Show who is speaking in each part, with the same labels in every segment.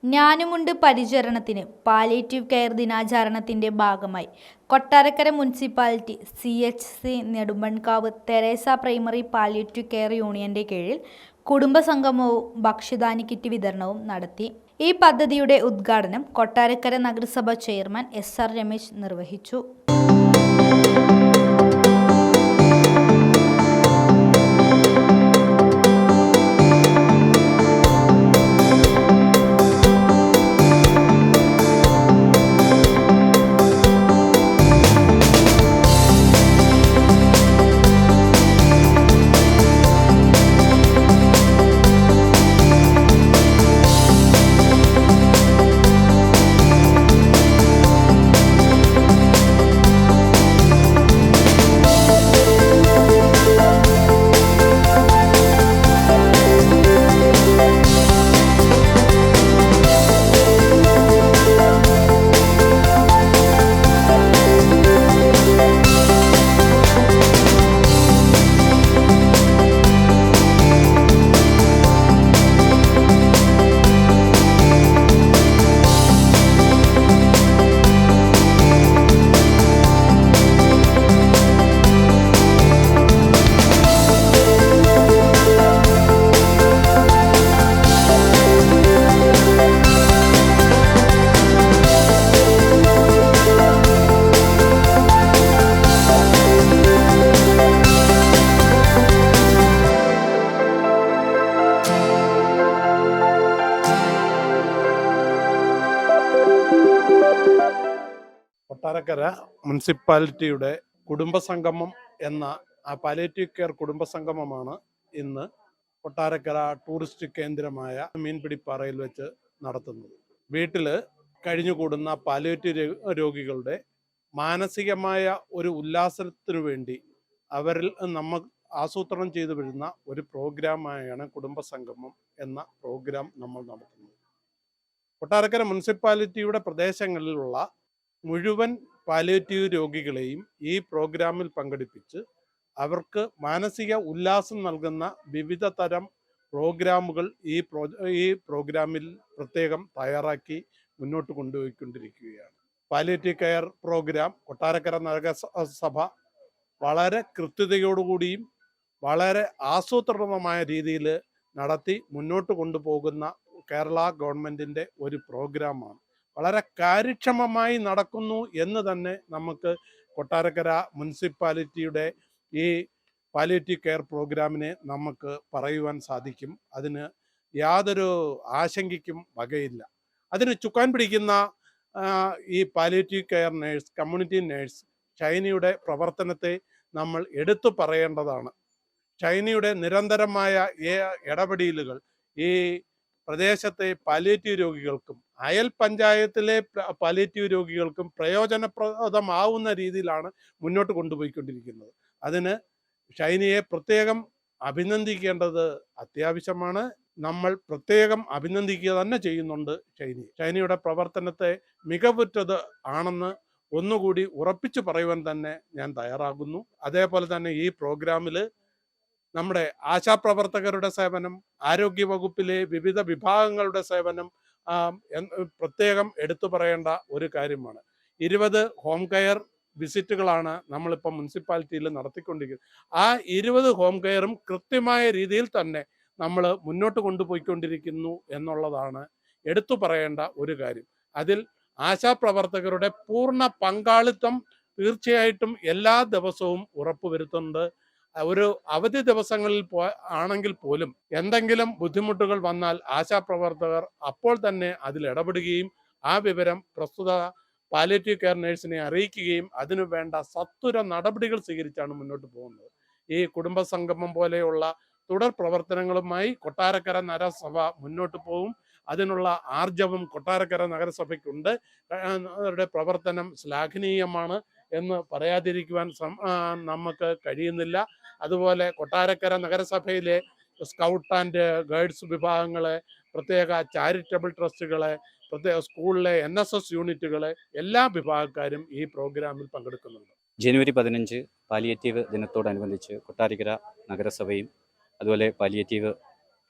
Speaker 1: ഞാനുമുണ്ട് പരിചരണത്തിന് palliative care ദിനാചരണത്തിന്റെ ഭാഗമായി Kottarakkara municipality CHC Nedumbankavu Theresa primary palliative care യൂണിയന്റെ കീഴിൽ കുടുംബസംഗമവും ഭക്ഷ്യധാന്യ കിറ്റ് വിതരണവും നടത്തി. ഈ പദ്ധതിയുടെ ഉദ്ഘാടനം കൊട്ടാരക്കര നഗരസഭ ചെയർമാൻ SR രമേശ് നിർവഹിച്ചു.
Speaker 2: കൊട്ടാരക്കര മുനിസിപ്പാലിറ്റിയുടെ കുടുംബസംഗമം എന്ന പാലിയേറ്റീവ് കെയർ കുടുംബസംഗമമാണ് ഇന്ന് കൊട്ടാരക്കര ടൂറിസ്റ്റ് കേന്ദ്രമായ മീൻപിടിപ്പാറയിൽ വെച്ച് നടത്തുന്നത്. വീട്ടിൽ കഴിഞ്ഞുകൂടുന്ന പാലിയേറ്റീവ് രോഗികളുടെ മാനസികമായ ഒരു ഉല്ലാസത്തിനു വേണ്ടി അവരിൽ നമ്മൾ ആസൂത്രണം ചെയ്തു വരുന്ന ഒരു പ്രോഗ്രാമായാണ് കുടുംബസംഗമം എന്ന പ്രോഗ്രാം നമ്മൾ നടത്തുന്നത്. കൊട്ടാരക്കര മുനിസിപ്പാലിറ്റിയുടെ പ്രദേശങ്ങളിലുള്ള മുഴുവൻ പാലിയേറ്റീവ് രോഗികളെയും ഈ പ്രോഗ്രാമിൽ പങ്കെടുപ്പിച്ച് അവർക്ക് മാനസിക ഉല്ലാസം നൽകുന്ന വിവിധ തരം പ്രോഗ്രാമുകൾ ഈ പ്രോഗ്രാമിൽ പ്രത്യേകം തയ്യാറാക്കി മുന്നോട്ട് കൊണ്ടുപോയിക്കൊണ്ടിരിക്കുകയാണ്. പാലിയേറ്റീവ് കെയർ പ്രോഗ്രാം കൊട്ടാരക്കര നഗരസഭ വളരെ കൃത്യതയോടുകൂടിയും വളരെ ആസൂത്രിതമായ രീതിയിൽ നടത്തി മുന്നോട്ട് കൊണ്ടുപോകുന്ന കേരള ഗവൺമെൻറ്റിൻ്റെ ഒരു പ്രോഗ്രാമാണ്. വളരെ കാര്യക്ഷമമായി നടക്കുന്നു എന്ന് തന്നെ നമുക്ക് കൊട്ടാരക്കര മുനിസിപ്പാലിറ്റിയുടെ ഈ പാലിയേറ്റീവ് കെയർ പ്രോഗ്രാമിനെ നമുക്ക് പറയുവാൻ സാധിക്കും. അതിന് യാതൊരു ആശങ്കയ്ക്കും വകയില്ല. അതിന് ചുക്കാൻ പിടിക്കുന്ന ഈ palliative care nurse, community nurse ഷൈനിയുടെ പ്രവർത്തനത്തെ നമ്മൾ എടുത്തു പറയേണ്ടതാണ്. ഷൈനിയുടെ നിരന്തരമായ ഇടപെടലുകൾ ഈ പ്രദേശത്തെ പാലിയേറ്റീവ് രോഗികൾക്കും അയൽ പഞ്ചായത്തിലെ പാലിയേറ്റീവ് രോഗികൾക്കും പ്രയോജനപ്രദമാവുന്ന രീതിയിലാണ് മുന്നോട്ട് കൊണ്ടുപോയിക്കൊണ്ടിരിക്കുന്നത്. അതിന് ഷൈനിയെ പ്രത്യേകം അഭിനന്ദിക്കേണ്ടത് അത്യാവശ്യമാണ്. നമ്മൾ പ്രത്യേകം അഭിനന്ദിക്കുക തന്നെ ചെയ്യുന്നുണ്ട് ഷൈനിയുടെ പ്രവർത്തനത്തെ മികവുറ്റത് ആണെന്ന് ഒന്നുകൂടി ഉറപ്പിച്ചു പറയുവാൻ തന്നെ ഞാൻ തയ്യാറാകുന്നു. അതേപോലെ തന്നെ ഈ പ്രോഗ്രാമിൽ നമ്മുടെ ആശാപ്രവർത്തകരുടെ സേവനം, ആരോഗ്യ വകുപ്പിലെ വിവിധ വിഭാഗങ്ങളുടെ സേവനം പ്രത്യേകം എടുത്തു പറയേണ്ട ഒരു കാര്യമാണ്. 20 ഹോം കെയർ വിസിറ്റുകളാണ് നമ്മളിപ്പോൾ മുനിസിപ്പാലിറ്റിയിൽ നടത്തിക്കൊണ്ടിരിക്കുന്നത്. ആ 20 ഹോം കെയറും കൃത്യമായ രീതിയിൽ തന്നെ നമ്മൾ മുന്നോട്ട് കൊണ്ടുപോയിക്കൊണ്ടിരിക്കുന്നു എന്നുള്ളതാണ് എടുത്തു പറയേണ്ട ഒരു കാര്യം. അതിൽ ആശാപ്രവർത്തകരുടെ പൂർണ്ണ പങ്കാളിത്തം തീർച്ചയായിട്ടും എല്ലാ ദിവസവും ഉറപ്പുവരുത്തുന്നുണ്ട്. ഒരു അവധി ദിവസങ്ങളിൽ ആണെങ്കിൽ പോലും എന്തെങ്കിലും ബുദ്ധിമുട്ടുകൾ വന്നാൽ ആശാപ്രവർത്തകർ അപ്പോൾ തന്നെ അതിൽ ഇടപെടുകയും ആ വിവരം പ്രസ്തുത പാലിയേറ്റീവ് കെയർ നേഴ്സിനെ അറിയിക്കുകയും അതിനു വേണ്ട സത്വര നടപടികൾ സ്വീകരിച്ചാണ് മുന്നോട്ട് പോകുന്നത്. ഈ കുടുംബസംഗമം പോലെയുള്ള തുടർ പ്രവർത്തനങ്ങളുമായി കൊട്ടാരക്കര നഗരസഭ മുന്നോട്ട് പോകും. അതിനുള്ള ആർജവം കൊട്ടാരക്കര നഗരസഭയ്ക്കുണ്ട്. അവരുടെ പ്രവർത്തനം ശ്ലാഘനീയമാണ് എന്ന് പറയാതിരിക്കുവാൻ നമുക്ക് കഴിയുന്നില്ല. അതുപോലെ കൊട്ടാരക്കര നഗരസഭയിലെ സ്കൗട്ട് ആൻഡ് ഗൈഡ്സ് വിഭാഗങ്ങളെ, പ്രത്യേക ചാരിറ്റബിൾ ട്രസ്റ്റുകളെ, പ്രത്യേക സ്കൂളിലെ NSS യൂണിറ്റുകളെ എല്ലാ വിഭാഗക്കാരും ഈ പ്രോഗ്രാമിൽ പങ്കെടുക്കുന്നുണ്ട്.
Speaker 3: ജനുവരി 15 പാലിയേറ്റീവ് ദിനത്തോടനുബന്ധിച്ച് കൊട്ടാരക്കര നഗരസഭയും അതുപോലെ പാലിയേറ്റീവ്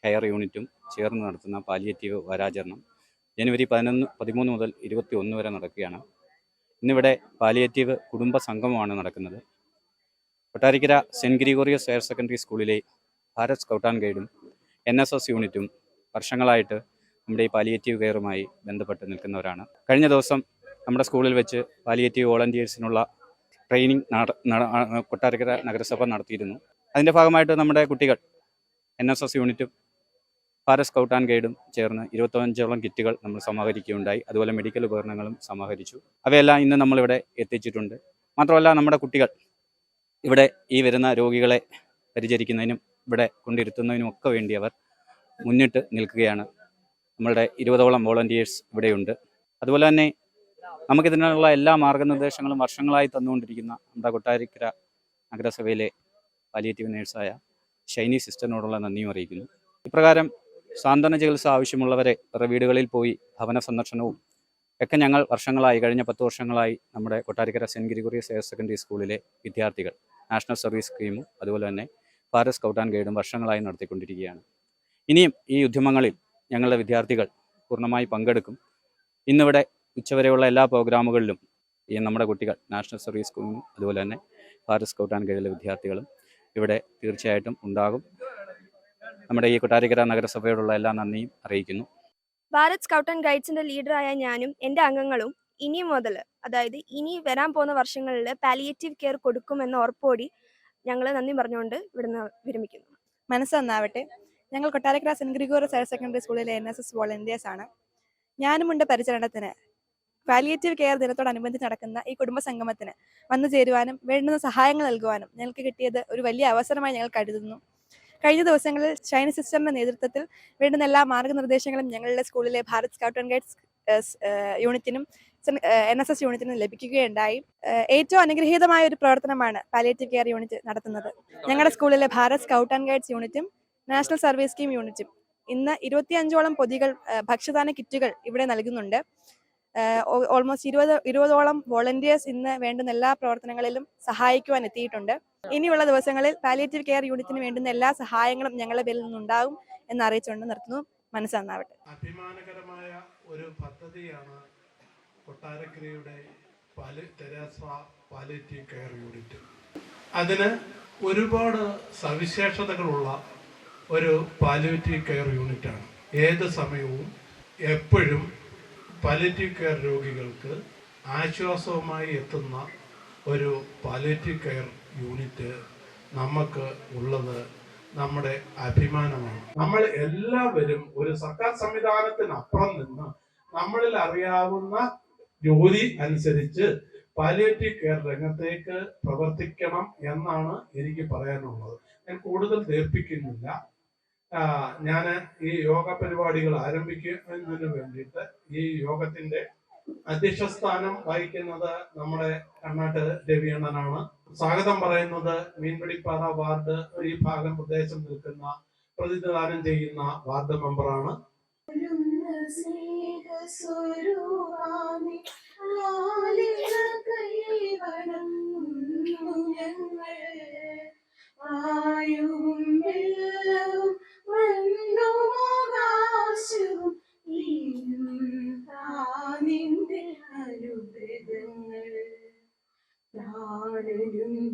Speaker 3: കെയർ യൂണിറ്റും ചേർന്ന് നടത്തുന്ന പാലിയേറ്റീവ് വാരാചരണം ജനുവരി 13 മുതൽ 21 വരെ നടക്കുകയാണ്. ഇന്നിവിടെ പാലിയേറ്റീവ് കുടുംബ സംഗമമാണ് നടക്കുന്നത്. Kottarakkara Saint Gregorios higher secondary സ്കൂളിലെ ഭാരത് സ്കൗട്ട് ആൻഡ് ഗൈഡും NSS യൂണിറ്റും വർഷങ്ങളായിട്ട് നമ്മുടെ ഈ പാലിയേറ്റീവ് കെയറുമായി ബന്ധപ്പെട്ട് നിൽക്കുന്നവരാണ്. കഴിഞ്ഞ ദിവസം നമ്മുടെ സ്കൂളിൽ വെച്ച് പാലിയേറ്റീവ് വോളണ്ടിയേഴ്സിനുള്ള ട്രെയിനിങ് കൊട്ടാരക്കര നഗരസഭ നടത്തിയിരുന്നു. അതിൻ്റെ ഭാഗമായിട്ട് നമ്മുടെ കുട്ടികൾ NSS യൂണിറ്റും ഭാരത് സ്കൗട്ട് ആൻഡ് ഗൈഡും ചേർന്ന് 25ഓളം കിറ്റുകൾ നമ്മൾ സമാഹരിക്കുകയുണ്ടായി. അതുപോലെ മെഡിക്കൽ ഉപകരണങ്ങളും സമാഹരിച്ചു. അവയെല്ലാം ഇന്ന് നമ്മളിവിടെ എത്തിച്ചിട്ടുണ്ട്. മാത്രമല്ല നമ്മുടെ കുട്ടികൾ ഇവിടെ ഈ വരുന്ന രോഗികളെ പരിചരിക്കുന്നതിനും ഇവിടെ കൊണ്ടിരുത്തുന്നതിനും ഒക്കെ വേണ്ടി അവർ മുന്നിട്ട് നിൽക്കുകയാണ്. നമ്മളുടെ 20ഓളം വോളണ്ടിയേഴ്സ് ഇവിടെയുണ്ട്. അതുപോലെ തന്നെ നമുക്കിതിനുള്ള എല്ലാ മാർഗനിർദ്ദേശങ്ങളും വർഷങ്ങളായി തന്നുകൊണ്ടിരിക്കുന്ന നമ്മുടെ കൊട്ടാരക്കര നഗരസഭയിലെ പാലിയേറ്റീവ് നേഴ്സായ ഷൈനി സിസ്റ്ററിനോടുള്ള നന്ദിയും അറിയിക്കുന്നു. ഇപ്രകാരം സാന്ത്വന ചികിത്സ ആവശ്യമുള്ളവരെ വീടുകളിൽ പോയി ഭവന സന്ദർശനവും ഒക്കെ ഞങ്ങൾ വർഷങ്ങളായി, കഴിഞ്ഞ 10 വർഷങ്ങളായി നമ്മുടെ Kottarakkara Saint Gregorios higher secondary സ്കൂളിലെ വിദ്യാർത്ഥികൾ നാഷണൽ സർവീസ് സ്കീമും അതുപോലെ തന്നെ ഭാരത് സ്കൗട്ട് ആൻഡ് ഗൈഡും വർഷങ്ങളായി നടത്തിക്കൊണ്ടിരിക്കുകയാണ്. ഇനിയും ഈ ഉദ്യമങ്ങളിൽ ഞങ്ങളുടെ വിദ്യാർത്ഥികൾ പൂർണ്ണമായി പങ്കെടുക്കും. ഇന്നിവിടെ ഉച്ചവരെയുള്ള എല്ലാ പ്രോഗ്രാമുകളിലും ഈ നമ്മുടെ കുട്ടികൾ നാഷണൽ സർവീസ് സ്കീമും അതുപോലെ തന്നെ ഭാരത് സ്കൗട്ട് ആൻഡ് ഗൈഡിലെ വിദ്യാർത്ഥികളും ഇവിടെ തീർച്ചയായിട്ടും ഉണ്ടാകും. നമ്മുടെ ഈ കൊട്ടാരക്കര നഗരസഭയോടുള്ള എല്ലാ നന്ദിയും അറിയിക്കുന്നു.
Speaker 4: ഭാരത് സ്കൗട്ട് ആൻഡ് ഗൈഡ്സിന്റെ ലീഡറായ ഞാനും എൻ്റെ അംഗങ്ങളും ഇനി മുതൽ, അതായത് ഇനി വരാൻ പോകുന്ന വർഷങ്ങളിൽ പാലിയേറ്റീവ് കെയർ കൊടുക്കുമെന്ന ഉറപ്പോടി ഞങ്ങൾ നന്ദി പറഞ്ഞുകൊണ്ട് ഇവിടുന്ന് വിരമിക്കുന്നു.
Speaker 5: മനസ്സ് നന്നാവട്ടെ. ഞങ്ങൾ Kottarakkara Saint Gregorios higher secondary സ്കൂളിലെ NSS വോളണ്ടിയേഴ്സ് ആണ്. ഞാനുമുണ്ട് പരിചരണത്തിന്. പാലിയേറ്റീവ് കെയർ ദിനത്തോടനുബന്ധിച്ച് നടക്കുന്ന ഈ കുടുംബ സംഗമത്തിന് വന്നു ചേരുവാനും വേണ്ടുന്ന സഹായങ്ങൾ നൽകുവാനും ഞങ്ങൾക്ക് കിട്ടിയത് ഒരു വലിയ അവസരമായി ഞങ്ങൾ കരുതുന്നു. കഴിഞ്ഞ ദിവസങ്ങളിൽ ഷൈനി സിസ്റ്ററിന്റെ നേതൃത്വത്തിൽ വേണ്ടുന്ന എല്ലാ മാർഗനിർദ്ദേശങ്ങളും ഞങ്ങളുടെ സ്കൂളിലെ ഭാരത് സ്കൗട്ട് ആൻഡ് ഗൈഡ്സ് യൂണിറ്റിനും NSS യൂണിറ്റിനും ലഭിക്കുകയുണ്ടായി. ഏറ്റവും അനുഗ്രഹീതമായ ഒരു പ്രവർത്തനമാണ് പാലിയേറ്റീവ് കെയർ യൂണിറ്റ് നടത്തുന്നത്. ഞങ്ങളുടെ സ്കൂളിലെ ഭാരത് സ്കൗട്ട് ആൻഡ് ഗൈഡ്സ് യൂണിറ്റും നാഷണൽ സർവീസ് സ്കീം യൂണിറ്റും ഇന്ന് 25ഓളം പൊതികൾ ഭക്ഷ്യദാന കിറ്റുകൾ ഇവിടെ നൽകുന്നുണ്ട്. ഓൾമോസ്റ്റ് 20ഓളം വോളണ്ടിയേഴ്സ് ഇന്ന് വേണ്ടുന്ന എല്ലാ പ്രവർത്തനങ്ങളിലും സഹായിക്കുവാൻ എത്തിയിട്ടുണ്ട്. ഇനിയുള്ള ദിവസങ്ങളിൽ പാലിയേറ്റീവ് കെയർ യൂണിറ്റിന് വേണ്ടുന്ന എല്ലാ സഹായങ്ങളും ഞങ്ങളുടെ പേരിൽ നിന്നുണ്ടാകും എന്ന് അറിയിച്ചുകൊണ്ട് നിർത്തുന്നു. മനസ്സ് നന്നാവട്ടെ.
Speaker 2: അഭിമാനകരമായ ഒരു പദ്ധതിയാണ് കൊട്ടാരക്കരയുടെ തെരേസ പാലിയേറ്റീവ് കെയർ യൂണിറ്റ്. അതിന് ഒരുപാട് സവിശേഷതകളുള്ള ഒരു പാലിയേറ്റീവ് കെയർ യൂണിറ്റാണ്. ഏത് സമയവും എപ്പോഴും പാലിയേറ്റീവ് കെയർ രോഗികൾക്ക് ആശ്വാസവുമായി എത്തുന്ന ഒരു പാലിയേറ്റീവ് കെയർ യൂണിറ്റ് നമുക്ക് ഉള്ളത് നമ്മുടെ അഭിമാനമാണ്. നമ്മൾ എല്ലാവരും ഒരു സർക്കാർ സംവിധാനത്തിനപ്പുറം നിന്ന് നമ്മളിൽ അറിയാവുന്ന ജോലി അനുസരിച്ച് പാലിയേറ്റീവ് കെയർ രംഗത്തേക്ക് പ്രവർത്തിക്കണം എന്നാണ് എനിക്ക് പറയാനുള്ളത്. ഞാൻ കൂടുതൽ ദീർഘിപ്പിക്കുന്നില്ല. ഞാൻ ഈ യോഗ പരിപാടികൾ ആരംഭിക്കുന്നതിന് വേണ്ടിയിട്ട് ഈ യോഗത്തിന്റെ അധ്യക്ഷസ്ഥാനം വഹിക്കുന്നത് നമ്മുടെ കണ്ണാട്ട് രവിയണ്ണനാണ്. സ്വാഗതം പറയുന്നത് മീൻപിടിപ്പാറ വാർഡ് ഈ ഭാഗം പ്രദേശം നിൽക്കുന്ന പ്രതിനിധാനം ചെയ്യുന്ന വാർഡ് മെമ്പറാണ്.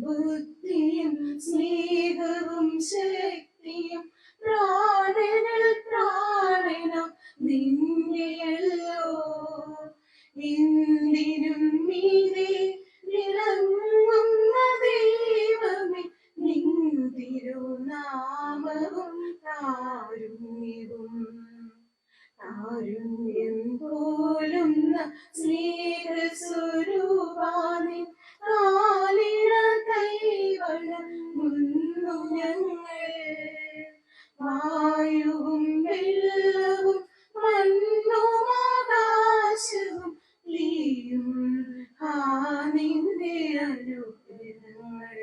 Speaker 6: ബുദ്ധിയും സ്നേഹവും ശക്തിയും പ്രാണനിൽ പ്രാണനം നിന്നെയല്ലോ. എന്തിനും മീതെ വിളങ്ങുന്ന ദൈവമേ, നിൻ തിരുനാമവും കാരുണ്യവും. കാരുണ്യം പോലുന്ന സ്നേഹസ്വരൂപാനി കാലിട കൈവണങ്ങുന്നു ഞങ്ങൾ. വായുവും വെള്ളവും മണ്ണും ആകാശവും നീയും നിന്റെ അനുഗ്രഹങ്ങൾ.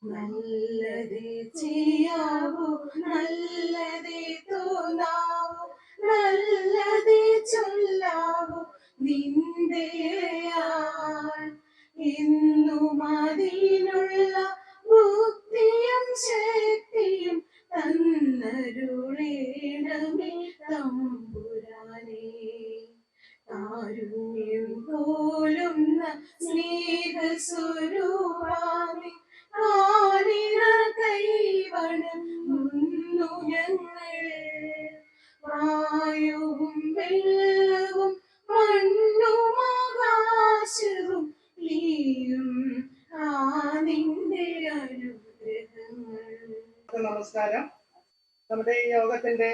Speaker 6: നല്ലതേ ചെയ്യാവൂ, നല്ലതേ തോന്നാവൂ, നല്ലതേ ചൊല്ലാവൂ നിന്റെ എന്നും അതിനുള്ള ബുദ്ധിയും ശക്തിയും തന്നരുളേണമേ തമ്പുരാ. കാരുണ്യം പോലുന്ന സ്നേഹസ്വരൂപാമി കാലിന കൈവണങ്ങുന്നു ഞങ്ങൾ. വായുവും വെള്ളവും മണ്ണും ആകാശവും നീയും ആ നിന്റെ അനുഗ്രഹങ്ങൾ.
Speaker 7: നമസ്കാരം. നമ്മുടെ ഈ യോഗത്തിന്റെ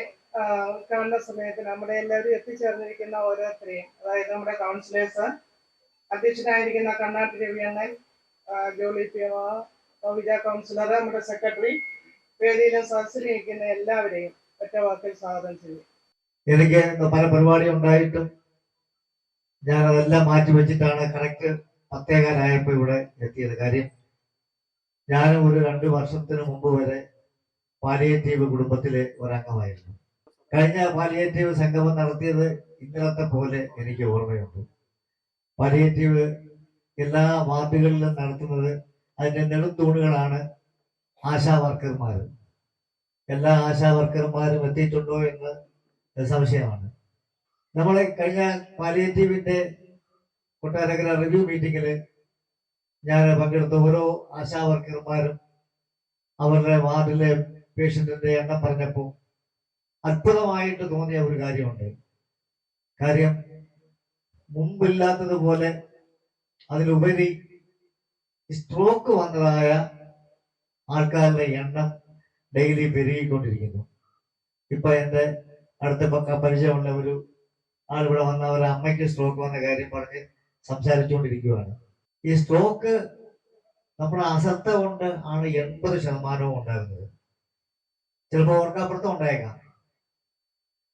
Speaker 7: ഉദ്ഘാടന സമയത്ത് നമ്മുടെ എല്ലാവരും എത്തിച്ചേർന്നിരിക്കുന്ന ഓരോരുത്തരെയും, അതായത് നമ്മുടെ കൗൺസിലേഴ്സ്, അധ്യക്ഷനായിരിക്കുന്ന കണ്ണാട്ടി രവിയണ്ണൻ, ജോളി പിയമ, വിജയ കൗൺസിലർ, നമ്മുടെ സെക്രട്ടറി, വേദിയിലും സദസ്സിലിരിക്കുന്ന എല്ലാവരെയും ഒറ്റ വാക്കിൽ സ്വാഗതം ചെയ്യും.
Speaker 8: എനിക്ക് പല പരിപാടി ഉണ്ടായിട്ടും ഞാൻ അതെല്ലാം മാറ്റി വെച്ചിട്ടാണ് കറക്റ്റ് 10:15 ഇവിടെ എത്തിയത്. കാര്യം ഞാൻ ഒരു 2 വർഷത്തിന് മുമ്പ് വരെ പാലിയേറ്റീവ് കുടുംബത്തിലെ ഒരംഗമായിരുന്നു. കഴിഞ്ഞ പാലിയേറ്റീവ് സംഗമം നടത്തിയത് ഇന്നലത്തെ പോലെ എനിക്ക് ഓർമ്മയുണ്ട്. പാലിയേറ്റീവ് എല്ലാ വാർഡുകളിലും നടത്തുന്നത് അതിന്റെ നെടുംതൂണുകളാണ് ആശാ വർക്കർമാർ. എല്ലാ ആശാ വർക്കർമാരും എത്തിയിട്ടുണ്ടോ എന്ന് സംശയമാണ്. നമ്മളെ കഴിഞ്ഞ പാലിയേറ്റീവിന്റെ കൊട്ടാരക്കര റിവ്യൂ മീറ്റിംഗില് ഞാൻ പങ്കെടുത്ത ഓരോ ആശാ വർക്കർമാരും അവരുടെ വാർഡിലെ പേഷ്യന്റിന്റെ എണ്ണം പറഞ്ഞപ്പോൾ അത്ഭുതമായിട്ട് തോന്നിയ ഒരു കാര്യമുണ്ട്. കാര്യം മുമ്പില്ലാത്തതുപോലെ അതിലുപരി സ്ട്രോക്ക് വന്നതായ ആൾക്കാരുടെ എണ്ണം ഡെയിലി പെരുകിക്കൊണ്ടിരിക്കുന്നു. ഇപ്പൊ എന്റെ അടുത്ത പരിചയമുള്ള ഒരു ആളിവിടെ വന്ന ഒരു അമ്മയ്ക്ക് സ്ട്രോക്ക് വന്ന കാര്യം പറഞ്ഞ് സംസാരിച്ചുകൊണ്ടിരിക്കുകയാണ്. ഈ സ്ട്രോക്ക് നമ്മുടെ അശ്രദ്ധ കൊണ്ട് ആണ് 80% ഉണ്ടാകുന്നത്. ചിലപ്പോൾ ഓർക്കാപ്പുറത്തും ഉണ്ടായേക്കാം.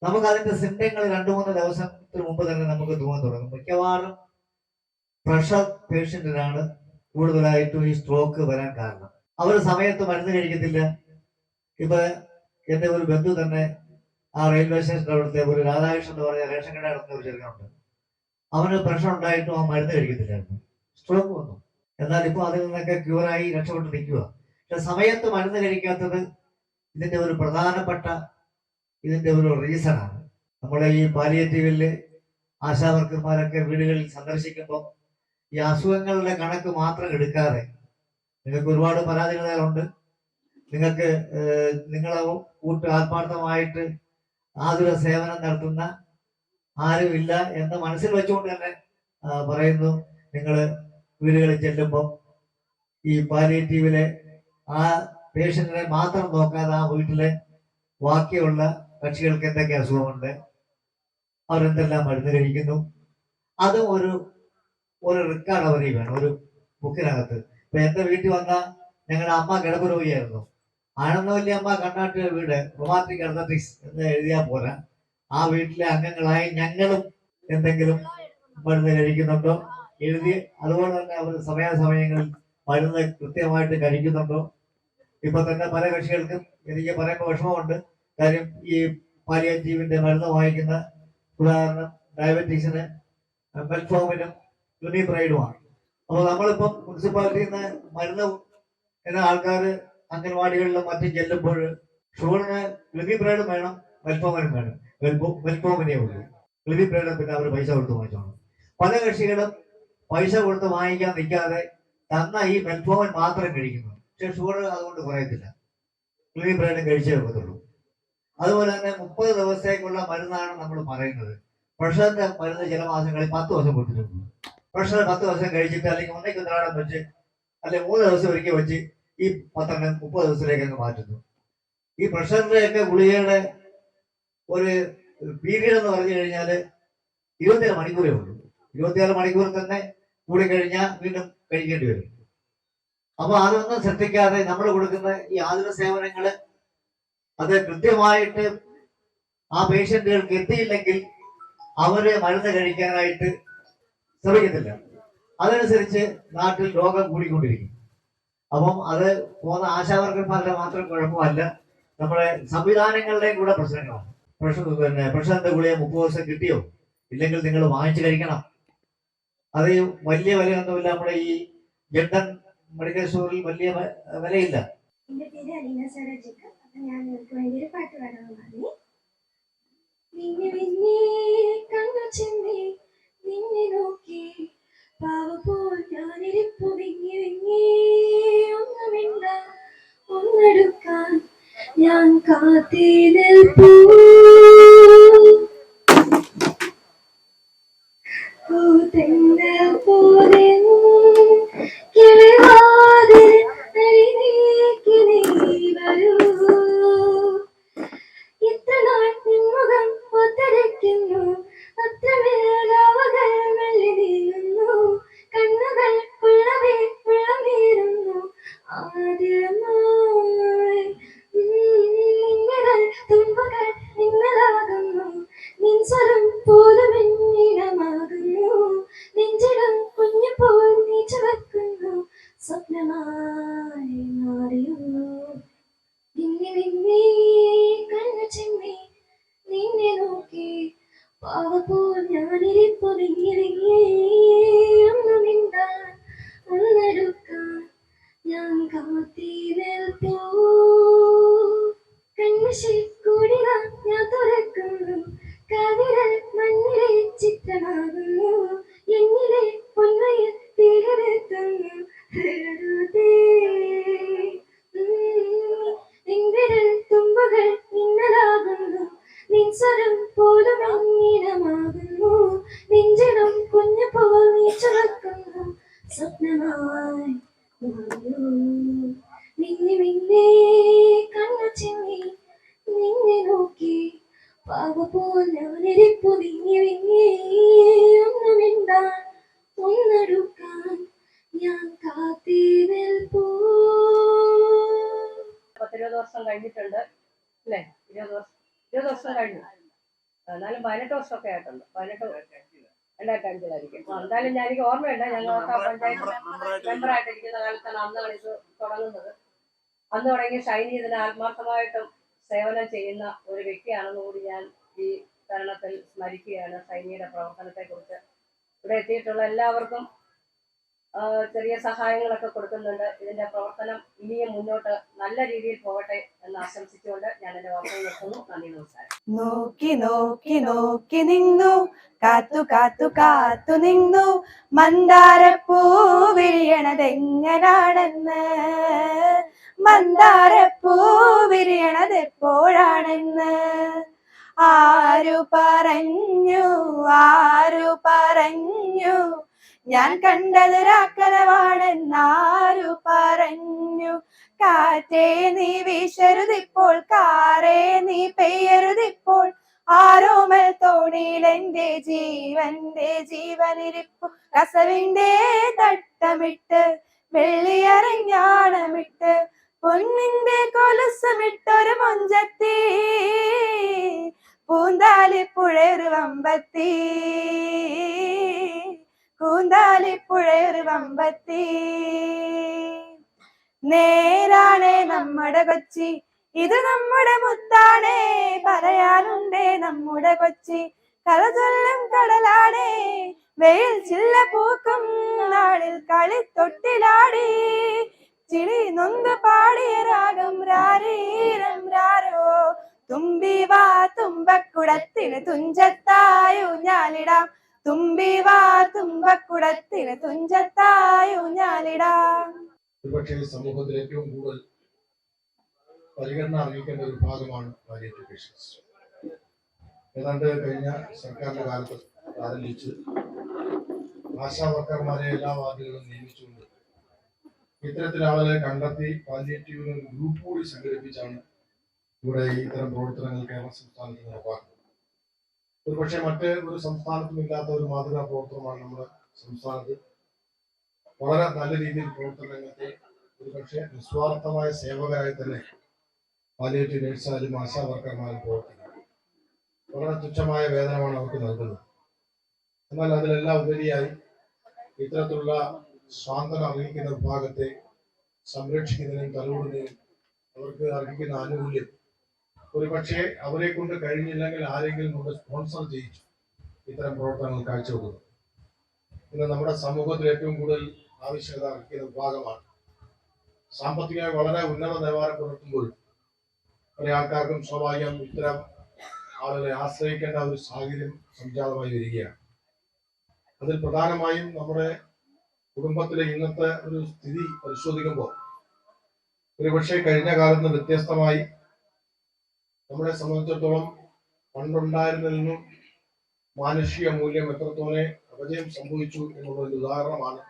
Speaker 8: നമുക്ക് അതിന്റെ സിംറ്റങ്ങൾ 2-3 ദിവസത്തിന് മുമ്പ് തന്നെ നമുക്ക് തോന്നാൻ തുടങ്ങും. മിക്കവാറും പ്രഷർ പേഷ്യന്റിനാണ് കൂടുതലായിട്ടും ഈ സ്ട്രോക്ക് വരാൻ കാരണം. അവർ സമയത്ത് മരുന്ന് കഴിക്കത്തില്ല. ഇപ്പൊ എന്റെ ഒരു ബന്ധു തന്നെ ആ റെയിൽവേ സ്റ്റേഷൻ്റെ അവിടുത്തെ ഒരു രാധാകൃഷ്ണൻ എന്ന് പറഞ്ഞ റേഷൻ കട നടത്തുന്ന ഒരു ചെറുക്കനുണ്ട്. അവന് പ്രഷർ ഉണ്ടായിട്ടും ആ മരുന്ന് കഴിക്കത്തില്ലായിരുന്നു, സ്ട്രോക്ക് വന്നു. എന്നാൽ ഇപ്പോൾ അതിൽ നിന്നൊക്കെ ക്യൂറായി രക്ഷപ്പെട്ട് നിൽക്കുക. പക്ഷെ സമയത്ത് മരുന്ന് കഴിക്കാത്തത് ഇതിന്റെ ഒരു പ്രധാനപ്പെട്ട ഇതിന്റെ ഒരു റീസണാണ്. നമ്മളെ ഈ പാലിയേറ്റീവില് ആശാവർക്കർമാരൊക്കെ വീടുകളിൽ സന്ദർശിക്കുമ്പോൾ ഈ അസുഖങ്ങളുടെ കണക്ക് മാത്രം എടുക്കാതെ, നിങ്ങൾക്ക് ഒരുപാട് പരാതികളുണ്ട്, നിങ്ങൾക്ക് നിങ്ങളെ കൂട്ട് ആത്മാർത്ഥമായിട്ട് ആതുര സേവനം നടത്തുന്ന ആരുമില്ല എന്ന് മനസ്സിൽ വെച്ചുകൊണ്ട് തന്നെ പറയുന്നു. നിങ്ങൾ വീടുകളിൽ ചെല്ലുമ്പോൾ ഈ പാലിയേറ്റീവിലെ ആ പേഷ്യന്റിനെ മാത്രം നോക്കാതെ ആ വീട്ടിലെ ബാക്കിയുള്ള കക്ഷികൾക്ക് എന്തൊക്കെ അസുഖമുണ്ട്, അവരെന്തെല്ലാം മരുന്ന് കഴിക്കുന്നു, അതും ഒരു റെക്കോർഡ് അവരെ വേണം ഒരു ബുക്കിനകത്ത്. ഇപ്പൊ എന്റെ വീട്ടിൽ വന്ന ഞങ്ങളുടെ അമ്മ കിടപ്പ് രോഗിയായിരുന്നു. ആനന്ദവല്ലി അമ്മ കണ്ണാട്ട് വീട് റൊമാറ്റിക് അർത്തറ്റിക്സ് എന്ന് എഴുതിയാൽ പോരാ, ആ വീട്ടിലെ അംഗങ്ങളായി ഞങ്ങളും എന്തെങ്കിലും മരുന്ന് കഴിക്കുന്നുണ്ടോ എഴുതി, അതുപോലെ തന്നെ അവർ സമയാസമയങ്ങളിൽ മരുന്ന് കൃത്യമായിട്ട് കഴിക്കുന്നുണ്ടോ. ഇപ്പൊ തന്നെ പല കക്ഷികൾക്കും എനിക്ക് പറയുമ്പോൾ വിഷമമുണ്ട്. കാര്യം ഈ പാലിയേറ്റീവിന്റെ മരുന്ന് വാങ്ങിക്കുന്ന ഉദാഹരണം ഡയബറ്റീസിന് മെൽഫോമിനും യുനിബ്രൈഡുമാണ്. അപ്പോൾ നമ്മളിപ്പം മുനിസിപ്പാലിറ്റിയിൽ നിന്ന് മരുന്ന് എന്ന ആൾക്കാർ അംഗൻവാടികളിലും മറ്റും ചെല്ലുമ്പോൾ ഷുഗറിന് യുനിബ്രൈഡും വേണം, മെൽഫോമിനും വേണം. മെൽഫോമിനേ ഉള്ളൂ, യുനിബ്രൈഡ് പിന്നെ അവർ പൈസ കൊടുത്ത് വാങ്ങിച്ചോണം. പല കക്ഷികളും പൈസ കൊടുത്ത് വാങ്ങിക്കാൻ നിൽക്കാതെ തന്ന ഈ മെൽഫോമൻ മാത്രം കഴിക്കുന്നു. പക്ഷെ ഷുഗർ അതുകൊണ്ട് കുറയത്തില്ല, യുനിബ്രൈഡും കഴിച്ചേ വെക്കത്തുള്ളൂ. അതുപോലെ തന്നെ 30 ദിവസത്തേക്കുള്ള മരുന്നാണ് നമ്മൾ പറയുന്നത്. പ്രഷറിന്റെ മരുന്ന് ചില മാസങ്ങളിൽ 10 ദിവസം കൊടുത്തിട്ടുണ്ട്. പ്രഷർ 10 ദിവസം കഴിച്ചിട്ട് അല്ലെങ്കിൽ ഒന്നേക്ക് ഉദാഹരണം വെച്ച് അല്ലെങ്കിൽ 3 ദിവസം ഒരിക്കൽ വെച്ച് ഈ 30 ദിവസത്തിലേക്ക് അങ്ങ് മാറ്റുന്നു. ഈ പ്രഷറിന്റെ ഒക്കെ ഗുളികയുടെ ഒരു പീരീഡ് എന്ന് പറഞ്ഞു കഴിഞ്ഞാൽ 24 മണിക്കൂറേ ഉള്ളൂ. 24 മണിക്കൂർ തന്നെ കൂടി കഴിഞ്ഞാൽ വീണ്ടും കഴിക്കേണ്ടി വരും. അപ്പൊ അതൊന്നും ശ്രദ്ധിക്കാതെ നമ്മൾ കൊടുക്കുന്ന ഈ ആതുര സേവനങ്ങള് അത് കൃത്യമായിട്ട് ആ പേഷ്യന്റുകൾക്ക് എത്തിയില്ലെങ്കിൽ അവര് മരുന്ന് കഴിക്കാനായിട്ട് ശ്രമിക്കത്തില്ല. അതനുസരിച്ച് നാട്ടിൽ രോഗം കൂടിക്കൊണ്ടിരിക്കും. അപ്പം അത് പോകുന്ന ആശാവർക്കർമാരുടെ മാത്രം കുഴപ്പമല്ല, നമ്മുടെ സംവിധാനങ്ങളുടെയും കൂടെ പ്രശ്നങ്ങളാണ്. പ്രഷറിന്റെ ഗുളിക 30 ദിവസം കിട്ടിയോ ഇല്ലെങ്കിൽ നിങ്ങൾ വാങ്ങിച്ചു കഴിക്കണം. അത് വലിയ വിലയൊന്നുമില്ല. നമ്മുടെ ഈ ജണ്ടൻ മെഡിക്കൽ സ്റ്റോറിൽ വലിയ വിലയില്ല.
Speaker 9: എന്റെ പേര് അലീന സരോജിക്ക. അപ്പൊ ഞാൻ നിങ്ങൾക്ക് വേണ്ടി ഒരു പാട്ട് പാടാൻ പറഞ്ഞു.
Speaker 6: നിന്നെ നിന്നെ കണ്ണു ചെമ്മി നിന്നെ നോക്കി പാവപ്പോൾ ഞാനിരിപ്പു വിങ്ങി വിങ്ങി ഒന്നുമില്ല ഒന്നെടുക്കാൻ ഞാൻ കാത്തി നിൽപ്പൂ പൂതെന്നൽ പോലെ കിളിവാതിൽ അരികിലേക്ക് നീ വരൂ ഇത്ര നാൾ നിൻമുഖം ഒത്തരയ്ക്കുന്നു അത്രമേലാവകൾ മെല്ലെ നീങ്ങുന്നു കണ്ണുകൾ കുള്ളവേ കുള്ളമേറുന്നു ആദ്യമായി നിൻവിരൽ തുമ്പുകൾ നിന്നലാകുന്നു നിൻ സ്വരം പോലും എന്നിടമാകുന്നു നെഞ്ചിടം കുഞ്ഞു പോൽ നീ ചുവക്കുന്നു സ്വപ്നമായി മാറിയോ നിന്നെ നിന്നെ കണ്ണു ചെമ്മി നിന്നെ നോക്കി പാവപ്പോൾ ഞാനിരിപ്പു വിങ്ങി വിങ്ങി ഒന്നു മിണ്ടാൻ ഒന്നെടുക്കാൻ ഞാൻ കാത്തി നിൽപ്പൂ കൺമശി കൂടിത ഞാൻ തുറക്കുന്നു കവിരൽ മണ്ണിലെ ചിത്രമാകുന്നു എന്നിലെ പൊന്മയിൽ തീരെത്തുന്നു നിൻവിരൽ തുമ്പുകൾ നിന്നലാകുന്നു നിൻ സ്വരം പോലും എന്നിടമാകുന്നു നെഞ്ചിടം കുഞ്ഞു പോൽ നീ ചുവക്കുന്നു സ്വപ്നമായി മാറിയോ നിന്നെ നിന്നെ കണ്ണു ചെമ്മി നിന്നെ നോക്കി പാവപ്പോൾ ഞാനിരിപ്പു വിങ്ങി വിങ്ങി ഒന്നു മിണ്ടാൻ ഒന്നെടുക്കാൻ ഞാൻ കാത്തി നിൽപ്പൂ
Speaker 9: 20 വർഷം കഴിഞ്ഞിട്ടുണ്ട് അല്ലേ? 20 വർഷം കഴിഞ്ഞു. എന്നാലും 18 വർഷമൊക്കെ ആയിട്ടുണ്ട്. 2005 എന്തായാലും എനിക്ക് ഓർമ്മയുണ്ട്. ഞങ്ങൾ പഞ്ചായത്ത് മെമ്പറായിട്ടിരിക്കുന്ന കാലത്താണ് അന്ന് ഇത് തുടങ്ങുന്നത്. അന്ന് തുടങ്ങി ഷൈനി ഇതിന് ആത്മാർത്ഥമായിട്ടും സേവനം ചെയ്യുന്ന ഒരു വ്യക്തിയാണെന്ന് കൂടി ഞാൻ ഈ തരുണത്തിൽ സ്മരിക്കുകയാണ്. ഷൈനിയുടെ പ്രവർത്തനത്തെക്കുറിച്ച് ഇവിടെ എത്തിയിട്ടുള്ള എല്ലാവർക്കും ചെറിയ സഹായങ്ങളൊക്കെ കൊടുക്കുന്നുണ്ട്. ഇതിന്റെ പ്രവർത്തനം ഇനിയും മുന്നോട്ട് നല്ല രീതിയിൽ പോകട്ടെ എന്ന് ആശംസിച്ചുകൊണ്ട് ഞാൻ എന്റെ വാക്കുകൾ നിർത്തുന്നു. നന്ദി, നമസ്കാരം.
Speaker 5: നോക്കി നോക്കി നോക്കി നിന്നു കാത്തു കാത്തു കാത്തു നിന്നു മന്ദാരപ്പൂ വിരിയണതെങ്ങനാണെന്ന് മന്ദാരപ്പൂ വിരിയണത് എപ്പോഴാണെന്ന് ആരു പറഞ്ഞു ഞാൻ കണ്ടത് രാക്കലവാണെന്നാരു പറഞ്ഞു കാറ്റേ നീ വീശരുതിപ്പോൾ കാറേ നീ പെയ്യരുതിപ്പോൾ ആരോമൽ തോണിയിൽ എന്റെ ജീവനിരിപ്പു കസവിന്റെ തട്ടമിട്ട് വെള്ളിയറിഞ്ഞാണമിട്ട് പൊന്നിന്റെ കൊലുസമിട്ടൊരു മൊഞ്ചത്തി പൂന്താലിപ്പുഴയൊരു വമ്പത്തി കൂന്താലിപ്പുഴയൊരു വമ്പത്തി നേരാണേ നമ്മുടെ കൊച്ചി ഇത് നമ്മുടെ മുത്താണേ പറയാനുണ്ടേ നമ്മുടെ കൊച്ചി കഥ ചൊല്ലും കടലാണേ വെയിൽ ചില്ല പൂക്കും നാളിൽ കളിത്തൊട്ടിലാടി ചിളി നൊന്ത് പാടിയ രാഗം രാരീരം രാരോ തുമ്പി വാ തുമ്പക്കുടത്തിന് തുഞ്ചത്തായൂഞ്ഞാലിടാം തുമ്പി വാ തുമ്പക്കുടത്തിന് തുഞ്ചത്തായൂഞ്ഞാലിടാം.
Speaker 2: ഒരുപക്ഷെ സമൂഹത്തിൽ ഏറ്റവും കൂടുതൽ പരിഗണന അർഹിക്കേണ്ട ഒരു ഭാഗമാണ് പാലിയേറ്റീവ് പേഷ്യൻസ്. ഏതാണ്ട് കഴിഞ്ഞ സർക്കാരിന്റെ കാലത്ത് ആരംഭിച്ച് ആശാ വർക്കർമാരെ എല്ലാ വാർഡുകളിലും നിയമിച്ചുകൊണ്ട് ഇത്തരത്തിൽ ആളുകളെ കണ്ടെത്തി പാലിയേറ്റീവിന് ഒരു ഗ്രൂപ്പ് കൂടി സംഘടിപ്പിച്ചാണ് ഇവിടെ ഇത്തരം പ്രവർത്തനങ്ങൾ കേരള സംസ്ഥാനത്ത് നടപ്പാക്കുന്നത്. ഒരുപക്ഷെ മറ്റ് ഒരു സംസ്ഥാനത്തും ഇല്ലാത്ത ഒരു മാതൃകാ പ്രവർത്തനമാണ് നമ്മുടെ സംസ്ഥാനത്ത്. വളരെ നല്ല രീതിയിൽ പ്രവർത്തന രംഗത്തെ ഒരുപക്ഷെ നിസ്വാർത്ഥമായ സേവകരായി തന്നെ പാലിയേറ്റീവ് നഴ്സായാലും ആശാ വർക്കർമാരും പ്രവർത്തിക്കുന്നത്. വളരെ തുച്ഛമായ വേതനമാണ് അവർക്ക് നൽകുന്നത്. എന്നാൽ അതിലെല്ലാം ഉപരിയായി ഇത്തരത്തിലുള്ള സ്വാതന്ത്ര്യം അർഹിക്കുന്ന വിഭാഗത്തെ സംരക്ഷിക്കുന്നതിനും തലോടുന്നതിനും അവർക്ക് അർഹിക്കുന്ന ആനുകൂല്യം ഒരുപക്ഷെ അവരെ കൊണ്ട് കഴിഞ്ഞില്ലെങ്കിൽ ആരെങ്കിലും കൊണ്ട് സ്പോൺസർ ചെയ്യിച്ചു ഇത്തരം പ്രവർത്തനങ്ങൾ കാഴ്ചവെക്കുന്നു. ഇന്ന് നമ്മുടെ സമൂഹത്തിൽ ഏറ്റവും കൂടുതൽ ആവശ്യകത അർഹിക്കുന്ന വിഭാഗമാണ്. സാമ്പത്തികമായി വളരെ ഉന്നത നിലവാരം പുലർത്തുമ്പോൾ പല ആൾക്കാർക്കും സ്വാഭാവികം ഇത്തരം ആളുകളെ ആശ്രയിക്കേണ്ട ഒരു സാഹചര്യം സംജാതമായി വരികയാണ്. അതിൽ പ്രധാനമായും നമ്മുടെ കുടുംബത്തിലെ ഇന്നത്തെ ഒരു സ്ഥിതി പരിശോധിക്കുമ്പോൾ ഒരുപക്ഷെ കഴിഞ്ഞ കാലത്ത് നിന്ന് വ്യത്യസ്തമായി നമ്മളെ സംബന്ധിച്ചിടത്തോളം പണ്ടുണ്ടായിരുന്നതിൽ നിന്നും മാനുഷിക മൂല്യം എത്രത്തോളം അപജയം സംഭവിച്ചു എന്നുള്ളതിന്റെ ഉദാഹരണമാണ്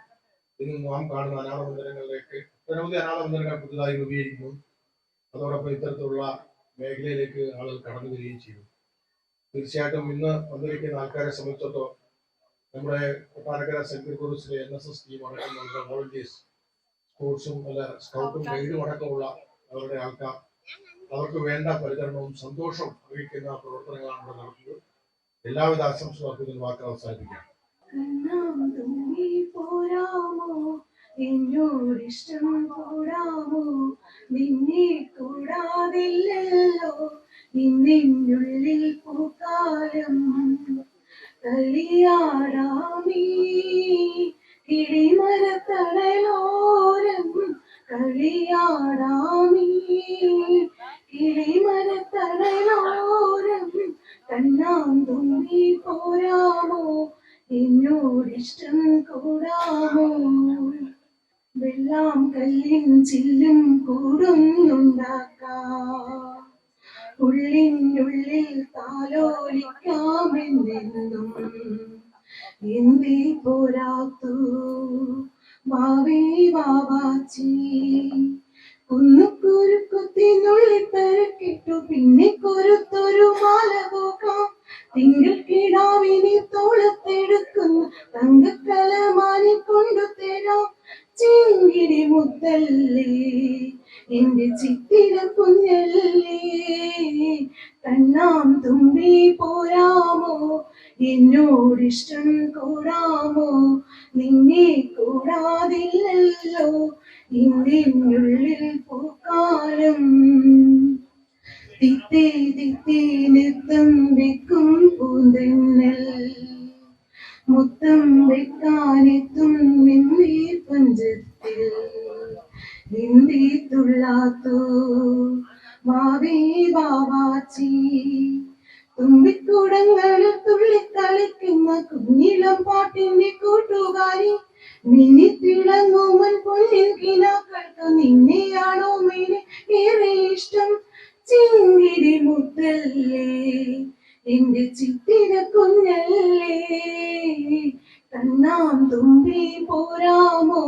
Speaker 2: ഇന്ന് നാം കാണുന്ന അനാഥ മന്ദിരങ്ങളിലേക്ക് നിരവധി അനാഥ മന്ദിരങ്ങൾ പുതുതായി രൂപീകരിക്കുന്നു. അതോടൊപ്പം ഇത്തരത്തിലുള്ള മേഖലയിലേക്ക് ആളുകൾ കടന്നു വരികയും ചെയ്തു. തീർച്ചയായിട്ടും ഇന്ന് വന്നിരിക്കുന്ന ആൾക്കാരെ സംബന്ധിച്ചിടത്തോളം നമ്മുടെ കൊട്ടാരക്കര സെന്റ് ഗ്രിഗോറിയസിലെ NSS ടീം അടക്കമുള്ള വോളണ്ടിയേഴ്സ്, സ്പോർട്സും അല്ല സ്കൗട്ടും ഗൈഡും അടക്കമുള്ള അവരുടെ ആൾക്കാർ അവർക്ക് വേണ്ട പരിചരണവും സന്തോഷവും അറിയിക്കുന്ന പ്രവർത്തനങ്ങളാണ് ഇവിടെ നടത്തുന്നത്. എല്ലാവിധ ആശംസകളും വാക്കുകൾ അവസാനിപ്പിക്കാം.
Speaker 6: എന്നോടിഷ്ടം കൂടാമോ, നിന്നെ കൂടാതില്ലല്ലോ നിന്നുള്ളിൽ പൂക്കാലം കളിയാടാമീ കിളിമരത്തണലോരം കളിയാടാമീ കിളിമരത്തണലോരം കണ്ണാന്തുമ്പി പോരാമോ, എന്നോടിഷ്ടം കൂടാമോ. വെള്ളം കല്ലിൻ ചില്ലും കൂടുന്നുണ്ടാക്കാം, ഉള്ളിനുള്ളിൽ താലോലിക്കാമെന്നെന്നും എന്തേ പോരാത്തു വാവേ വാവാച്ചി. കുന്നുക്കുരുക്കുത്തിനുള്ളിൽ പെരക്കിട്ടു പിന്നെ കൊരുത്തൊരു മാല പോകാം, തിങ്കൾ കിടാവിനെ തോളത്തെടുക്കുന്ന തങ്കക്കലമാനെ കൊണ്ടു തരാം. ചിങ്കിടി മുത്തല്ലേ എന്റെ ചിത്തിര കുഞ്ഞല്ലേ, കണ്ണാം തുമ്പി പോരാമോ, എന്നോടിഷ്ടം കൂടാമോ, നിന്നെ കൂടാതില്ലല്ലോ നിന്നുള്ളിൽ പൂക്കാലം. തിത്തേ തിത്തേ നൃത്തം വെക്കും പൂന്തന്നൽ, മുത്തം വെക്കാനെത്തും നിന്നേ പഞ്ചത്തിൽ നിന്ദി തുള്ളാത്തോ വാവേ വാവാച്ചി. തുമ്പിക്കൂടങ്ങളിൽ തുള്ളിക്കളിക്കുന്ന കുഞ്ഞിളം പാട്ടിന്റെ കൂട്ടുകാരി, മിന്നിത്തിളങ്ങുമൻ പൊന്നിൻ കിനാക്കൾക്ക് നിന്നെയാണോ മേനെ ഏറെ ഇഷ്ടം. ചിങ്കിടി മുത്തല്ലേ എന്റെ ചിത്തിര കുഞ്ഞല്ലേ, കണ്ണാം തുമ്പി പോരാമോ,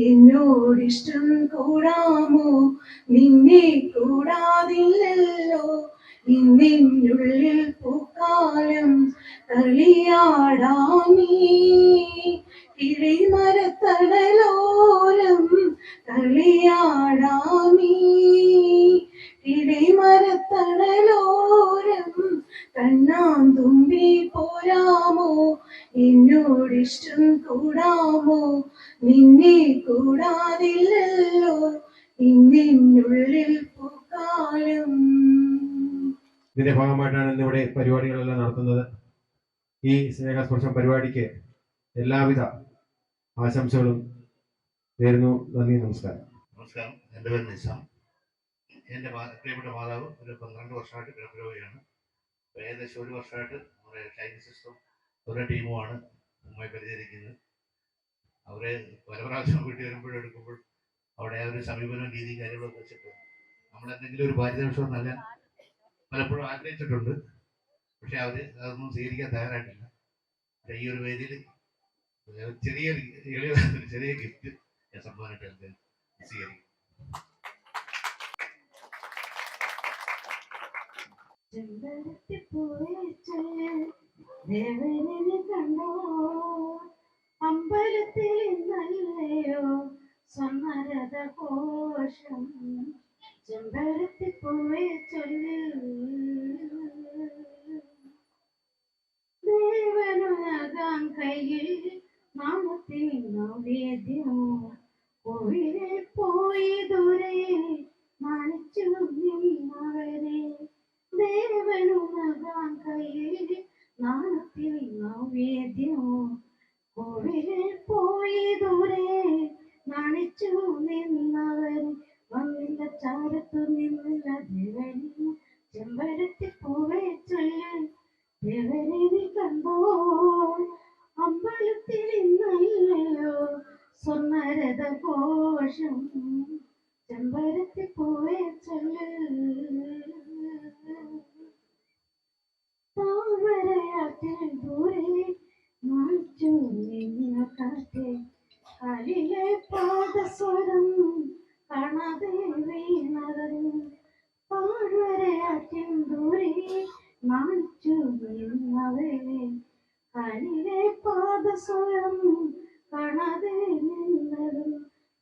Speaker 6: എന്നോടിഷ്ടം കൂടാമോ, നിന്നെ കൂടാതില്ലല്ലോ നിന്നുള്ളിൽ പൂക്കാലം കളിയാടാമീ കിളിമരത്തണലോരം കളിയാടാമീ കിളിമരത്തണലോരം കണ്ണാം തുമ്പി പോരാമോ, എന്നോടിഷ്ടം കൂടാമോ, നിന്നെ കൂടാതില്ലല്ലോ നിന്നുള്ളിൽ പൂക്കാലം.
Speaker 10: ഇതിന്റെ ഭാഗമായിട്ടാണ് ഇന്നിവിടെ പരിപാടികളെല്ലാം നടത്തുന്നത്. ഈ സ്നേഹസ്പർശം പരിപാടിക്ക് എല്ലാവിധ ആശംസകളും നേരുന്നു. നന്ദി, നമസ്കാരം.
Speaker 11: നമസ്കാരം. എൻ്റെ പേര് നിസാം. എൻ്റെ പ്രിയപ്പെട്ട മാതാവ് ഒരു 12 വർഷമായിട്ട് കിടപ്പുരോഗിയാണ്. ഏകദേശം 1 വർഷമായിട്ട് നമ്മുടെ ഷൈനി സിസ്റ്ററും അവരുടെ ടീമുമാണ് ഉമ്മയെ പരിചരിക്കുന്നത്. അവരെ പല പ്രാവശ്യം വീട്ടിൽ വരുമ്പോഴും എടുക്കുമ്പോൾ അവിടെ ആ ഒരു സമീപനം രീതി കാര്യങ്ങളൊക്കെ വെച്ചിട്ട് നമ്മളെന്തെങ്കിലും ഒരു പാരിതോഷികം നൽകാൻ പലപ്പോഴും ആഗ്രഹിച്ചിട്ടുണ്ട്. പക്ഷെ അവർ അതൊന്നും സ്വീകരിക്കാൻ തയ്യാറായിട്ടില്ല. ഈ ഒരു വേദിയിൽ ചെറിയ ഗിഫ്റ്റ് ഞാൻ സമ്മാനമായിട്ട് സ്വീകരിക്കും.
Speaker 6: അമ്പലത്തിൽ നല്ലയോ സ്വർണ്ണരഥഘോഷം, ചെമ്പരത്തി പോയ ചൊല്ലി ദേവനുലകാൻ കയ്യിൽ നാമത്തിൽ നൈവേദ്യമോ, കോവിലിൽ പോയി ദൂരെ മണിച്ചു നിന്നവരെ. ദേവനുലകാൻ കയ്യിൽ നാമത്തിൽ നൈവേദ്യമോ, കോവിലിൽ പോയി ദൂരെ നണിച്ചു നിന്നവർ. വന്നില്ല ചാരത്തു നിന്നില്ല ദേവനും ചെമ്പരത്തി പൂവേ ചൊല്ലി സ്വർണ്ണരഥ കോശം ചെമ്പരത്തി പൂവേ ചൊല്ല് താമരയാറ്റിൽ ദൂരെ മാറ്റു നിന്ന കാറ്റേ കാലിലെ പാദസ്വരം കാണാതെ വീണതും താഴ്വരയാറ്റിൽ ദൂരെ മാറ്റു നിന്നവേ കാലിലെ പാദസ്വരം കാണാതെ നിന്നതും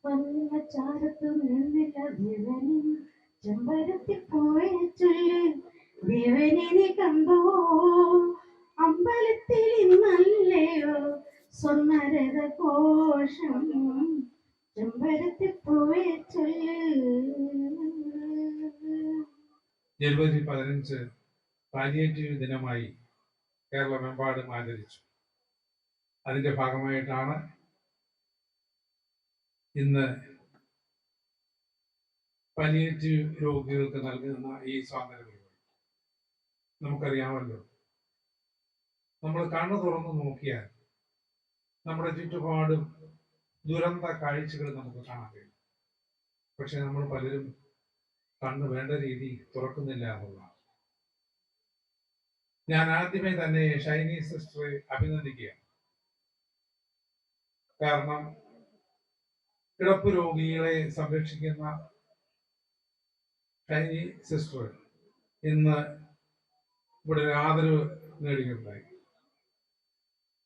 Speaker 6: പന്നച്ചാരത്തു നിന്നില്ല ദേവനും ചെമ്പരത്തി പോയ ചൊല്ല് ദേവനെ നീ കണ്ടോ അമ്പലത്തിൽ ഇന്നല്ലയോ സ്വർണ്ണരഥ കോശം ചെമ്പരത്തി പോയ ചൊല്ല്.
Speaker 2: ജനുവരി 15 പാലിയേറ്റീവ് ദിനമായി കേരളമെമ്പാടും ആചരിച്ചു. അതിന്റെ ഭാഗമായിട്ടാണ് ഇന്ന് പാലിയേറ്റീവ് രോഗികൾക്ക് നൽകുന്ന ഈ സ്വാതന്ത്ര്യ പരിപാടി. നമുക്കറിയാമല്ലോ, നമ്മൾ കണ്ണു തുറന്നു നോക്കിയാൽ നമ്മുടെ ചുറ്റുപാടും ദുരന്ത കാഴ്ചകൾ നമുക്ക് കാണാൻ കഴിയും. പക്ഷെ നമ്മൾ പലരും കണ്ണ് വേണ്ട രീതി തുറക്കുന്നില്ല എന്നുള്ളതാണ്. ഞാൻ ആദ്യമേ തന്നെ ഷൈനി സിസ്റ്ററെ അഭിനന്ദിക്കുകയാണ്. കാരണം കിടപ്പ് രോഗികളെ സംരക്ഷിക്കുന്ന ഷൈനി സിസ്റ്റർ ഇന്ന് ഇവിടെ ഒരു ആദരവ് നേടുകയുണ്ടായി.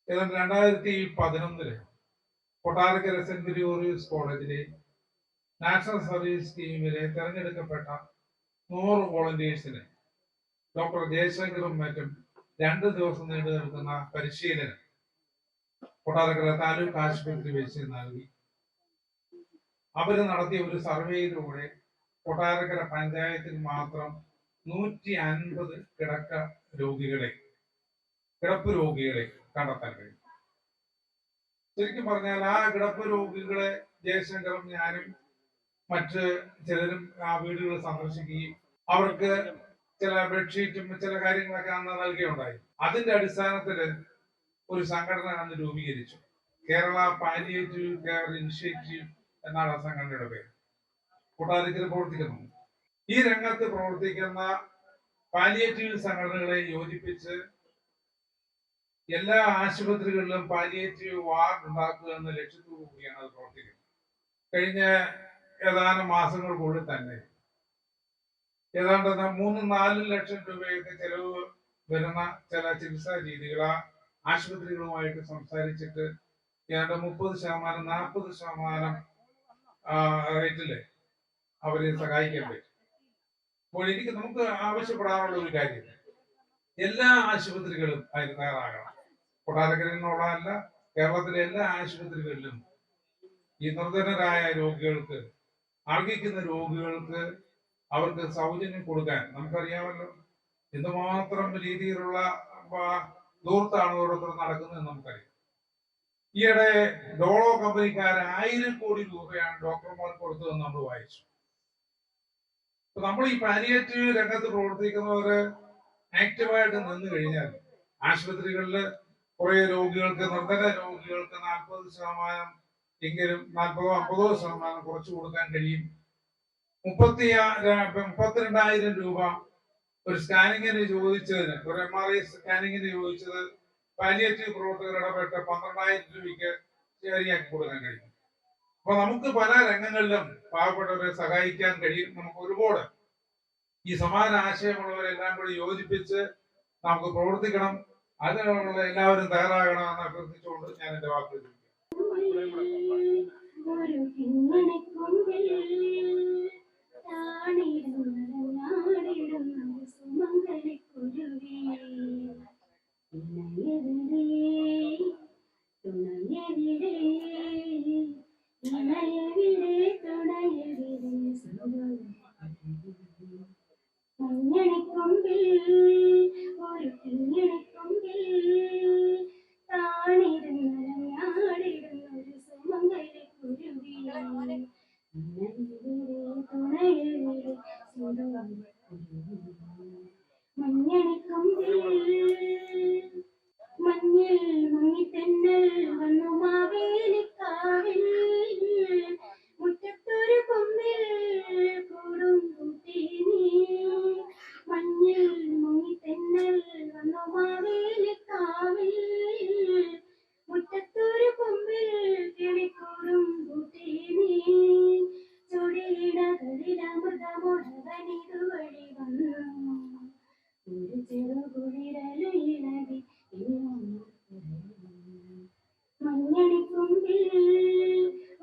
Speaker 2: ഏതാണ്ട് 2011 കൊട്ടാരക്കര സെന്റ് ഗ്രിഗോറിയസ് കോളേജിലെ നാഷണൽ സർവീസ് സ്കീമിലെ തെരഞ്ഞെടുക്കപ്പെട്ട 100 വോളണ്ടിയേഴ്സിന് ഡോക്ടർ ജയശങ്കറും മറ്റും 2 ദിവസം നീണ്ടു നിൽക്കുന്ന പരിശീലനം കൊട്ടാരക്കര താലൂക്ക് ആശുപത്രി വെച്ച് നൽകി. അവര് നടത്തിയ ഒരു സർവേയിലൂടെ കൊട്ടാരക്കര പഞ്ചായത്തിൽ മാത്രം 150 കിടപ്പ് രോഗികളെ കണ്ടെത്താൻ കഴിയും. ശരിക്കും പറഞ്ഞാൽ ആ കിടപ്പ് രോഗികളെ ജയശങ്കറും ഞാനും മറ്റ് ചിലരും ആ വീടുകൾ സന്ദർശിക്കുകയും അവർക്ക് ചില ബെഡ്ഷീറ്റും ചില കാര്യങ്ങളൊക്കെ അന്ന് നൽകുകയുണ്ടായി. അതിന്റെ അടിസ്ഥാനത്തില് ഒരു സംഘടന അന്ന് രൂപീകരിച്ചു. കേരള പാലിയേറ്റീവ് കെയർ ഇനിഷ്യേറ്റീവ് എന്നാണ് ആ സംഘടനയുടെ പേര്. കൊട്ടാരക്കരയിൽ പ്രവർത്തിക്കുന്നു. ഈ രംഗത്ത് പ്രവർത്തിക്കുന്ന പാലിയേറ്റീവ് സംഘടനകളെ യോജിപ്പിച്ച് എല്ലാ ആശുപത്രികളിലും പാലിയേറ്റീവ് വാർഡ് ഉണ്ടാക്കുക എന്ന ലക്ഷ്യത്തോടു കൂടിയാണ് അത് പ്രവർത്തിക്കുന്നത്. കഴിഞ്ഞ ഏതാനും മാസങ്ങൾക്കുള്ളിൽ തന്നെ ഏതാണ്ട് 3-4 ലക്ഷം രൂപയൊക്കെ ചെലവ് വരുന്ന ചില ചികിത്സാ രീതികൾ ആ ആശുപത്രികളുമായിട്ട് സംസാരിച്ചിട്ട് ഏതാണ്ട് 30%-40% റേറ്റില് അവരെ സഹായിക്കാൻ പറ്റും. അപ്പോൾ നമുക്ക് ആവശ്യപ്പെടാനുള്ള ഒരു കാര്യം, എല്ലാ ആശുപത്രികളും അതിന് തയ്യാറാകണം. കൊട്ടാരക്കരയിൽ നിന്നുള്ളതല്ല, കേരളത്തിലെ എല്ലാ ആശുപത്രികളിലും ഈ നിർധനരായ രോഗികൾക്ക്, അർഹിക്കുന്ന രോഗികൾക്ക് അവർക്ക് സൗജന്യം കൊടുക്കാൻ നമുക്കറിയാമല്ലോ എന്തുമാത്രം രീതിയിലുള്ള ദൂർത്താണ് ഓരോരുത്തർ നടക്കുന്നത് നമുക്കറിയാം. ഈയിടെ ഡോളോ കമ്പനിക്കാർ 1000 കോടി രൂപയാണ് ഡോക്ടർമാർക്ക് കൊടുത്തതെന്ന് നമ്മൾ വായിച്ചു. അപ്പൊ നമ്മൾ ഈ പാലിയേറ്റീവ് രംഗത്ത് പ്രവർത്തിക്കുന്നവര് ആക്റ്റീവായിട്ട് നിന്ന് കഴിഞ്ഞാൽ ആശുപത്രികളിൽ കുറെ രോഗികൾക്ക്, നിർധന രോഗികൾക്ക് 40% എങ്കിലും 40-50% കുറച്ചു കൊടുക്കാൻ കഴിയും. 32,000 രൂപ ഒരു സ്കാനിങ്ങിന് ചോദിച്ചതിന്, ഒരു MRI സ്കാനിങ്ങിന് ചോദിച്ചത് പാലിയേറ്റീവ് പ്രവർത്തകർ ഇടപെട്ട് 12,000 രൂപയ്ക്ക് ശരിയാക്കി കൊടുക്കാൻ കഴിയും. അപ്പൊ നമുക്ക് പല രംഗങ്ങളിലും പാവപ്പെട്ടവരെ സഹായിക്കാൻ കഴിയും. നമുക്ക് ഒരുപാട് ഈ സമാന ആശയമുള്ളവരെല്ലാം കൂടി യോജിപ്പിച്ച് നമുക്ക് പ്രവർത്തിക്കണം. അതിനുള്ള എല്ലാവരും തയ്യാറാകണം എന്ന് അഭ്യർത്ഥിച്ചുകൊണ്ട് ഞാൻ എന്റെ വാക്കുകൾ
Speaker 6: മഞ്ഞിൽ മുങ്ങിത്തെന്നൽ വന്നു മാവേലിക്കാവിൽ മുറ്റത്തൊരു കൊമ്പിൽ കൂടും കൂട്ടി നീ മഞ്ഞിൽ മുങ്ങിത്തെന്നൽ വന്നു മാവേലിക്കാവിൽ മുറ്റത്തൊരു കൊമ്പിൽ കിളിക്കൂടും കൂട്ടി നീ ചൊടിയിടകളിലമൃതമുടവനിതുവഴി വന്നു ഒരു ചെറുകുളിരലയിളകി മഞ്ഞണിക്കൊമ്പിൽ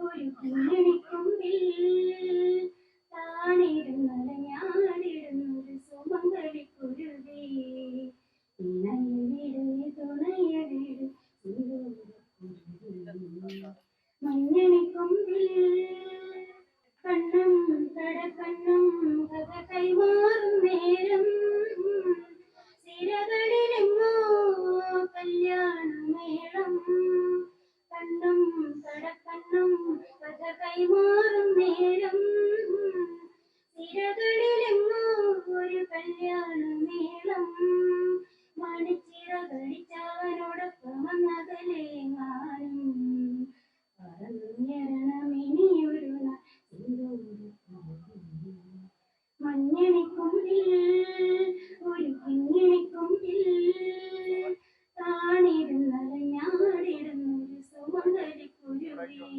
Speaker 6: ഒരു കുഞ്ഞണിക്കൊമ്പിൽ താണിരുന്നലഞ്ഞാടിടുന്നൊരു സുമംഗലിക്കുരുവി തുണയവിട് മഞ്ഞണിക്കൊമ്പിൽ കണ്ണം കടക്കണ്ണം കഥ കൈമാറും നേരം സിരകളിലെങ്ങോ കല്യാണമേളം കണ്ണം കടക്കണ്ണം കഥ കൈമാറും നേരം സിരകളിലെങ്ങോ ഒരു കല്യാണമേളം മണിച്ചിറകടിച്ചവനോടൊപ്പം വന്നകലേങ്ങാനും പറഞ്ഞിരണമിനിയൊരു മഞ്ഞണിക്കൊമ്പിൽ ഒരു കിങ്ങിണിക്കൊമ്പിൽ താണിരുന്നലഞ്ഞാടിടുന്നൊരു സുമംഗലിക്കുരുവി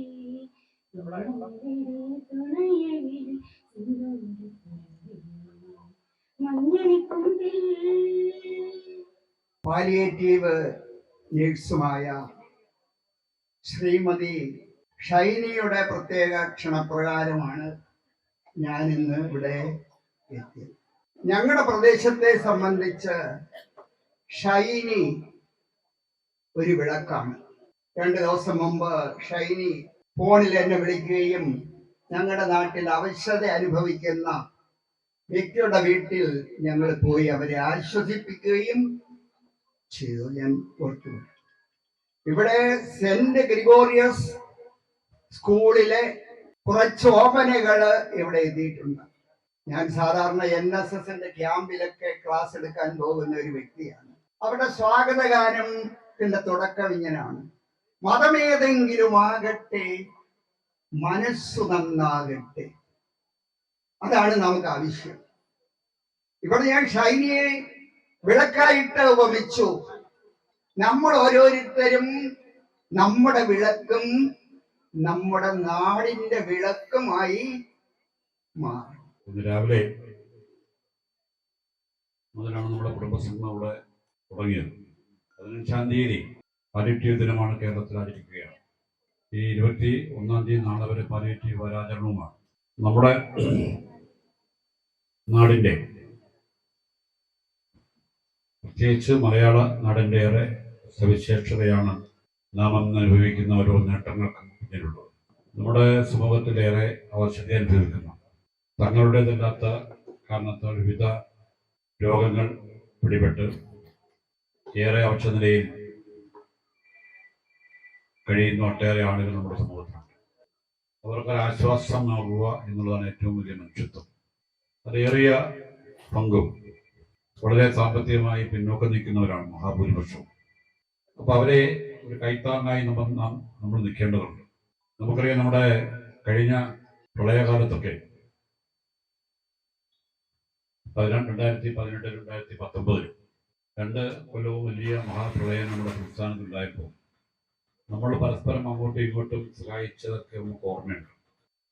Speaker 6: തുണയവിൽ മഞ്ഞണിക്കൊമ്പിൽ.
Speaker 12: പാലിയേറ്റീവ് നഴ്സുമായ ശ്രീമതി ഷൈനിയുടെ പ്രത്യേക ക്ഷണപ്രകാരമാണ് ഞാൻ ഇന്ന് ഇവിടെ എത്തിയത്. ഞങ്ങളുടെ പ്രദേശത്തെ സംബന്ധിച്ച് ഷൈനി ഒരു വിളക്കാണ്. 2 ദിവസം മുമ്പ് ഷൈനി ഫോണിൽ എന്നെ വിളിക്കുകയും ഞങ്ങളുടെ നാട്ടിൽ അവശത അനുഭവിക്കുന്ന വ്യക്തിയുടെ വീട്ടിൽ ഞങ്ങൾ പോയി അവരെ ആശ്വസിപ്പിക്കുകയും ചെയ്തു. ഞാൻ ഓർത്തു. ഇവിടെ സെന്റ് ഗ്രിഗോറിയസ് സ്കൂളിലെ കുറച്ച് ഓപ്പനകള് ഇവിടെ എത്തിയിട്ടുണ്ട്. ഞാൻ സാധാരണ NSSന്റെ ക്യാമ്പിലൊക്കെ ക്ലാസ് എടുക്കാൻ പോകുന്ന ഒരു വ്യക്തിയാണ്. അവിടെ സ്വാഗതഗാനത്തിന്റെ തുടക്കം ഇങ്ങനെയാണ്: മതമേതെങ്കിലും ആകട്ടെ, മനസ്സു നന്നാകട്ടെ. അതാണ് നമുക്ക് ആവശ്യം. ഇവിടെ ഞാൻ ഷൈനിയെ വിളക്കായിട്ട് ഉപമിച്ചു. നമ്മൾ ഓരോരുത്തരും നമ്മുടെ വിളക്കും നമ്മുടെ നാടിന്റെ വിളക്കുമായി മാറും.
Speaker 13: ഇന്ന് രാവിലെ മുതലാണ് നമ്മുടെ കുടുംബസംഘം അവിടെ തുടങ്ങിയത്. 15-ാം തീയതി പാലിയേറ്റീവ് ദിനമാണ് കേരളത്തിൽ ആചരിക്കുകയാണ്. ഈ 21-ാം തീയതി നാളെ വരെ പാലിയേറ്റീവ് വാരാചരണവുമാണ്. നമ്മുടെ നാടിൻ്റെ, പ്രത്യേകിച്ച് മലയാള നാടിൻ്റെ ഏറെ സവിശേഷതയാണ് നാം അന്ന് അനുഭവിക്കുന്ന ഓരോ നേട്ടങ്ങൾക്കും പിന്നിലുള്ളത്. നമ്മുടെ സമൂഹത്തിലേറെ അവശത അനുഭവിക്കുന്നു. തങ്ങളുടേതല്ലാത്ത കാരണത്താൽ വിവിധ രോഗങ്ങൾ പിടിപെട്ട് ഏറെ അവശ നിലയിൽ കഴിയുന്ന ഒട്ടേറെ ആളുകൾ നമ്മുടെ സമൂഹത്തിലുണ്ട്. അവർക്കൊരാശ്വാസം നൽകുക എന്നുള്ളതാണ് ഏറ്റവും വലിയ മനുഷ്യത്വം. അതേറിയ പങ്കും വളരെ സാമ്പത്തികമായി പിന്നോക്കം നിൽക്കുന്നവരാണ് മഹാഭൂരിപക്ഷവും. അപ്പോൾ അവരെ ഒരു കൈത്താങ്ങായി നമ്മൾ നിൽക്കേണ്ടതുണ്ട്. നമുക്കറിയാം, നമ്മുടെ കഴിഞ്ഞ പ്രളയകാലത്തൊക്കെ 2018-2019 2 കൊല്ലവും വലിയ മഹാപ്രളയം നമ്മുടെ സംസ്ഥാനത്തുണ്ടായപ്പോൾ നമ്മൾ പരസ്പരം അങ്ങോട്ടും ഇങ്ങോട്ടും സഹായിച്ചതൊക്കെ നമുക്ക് ഓർമ്മയുണ്ട്.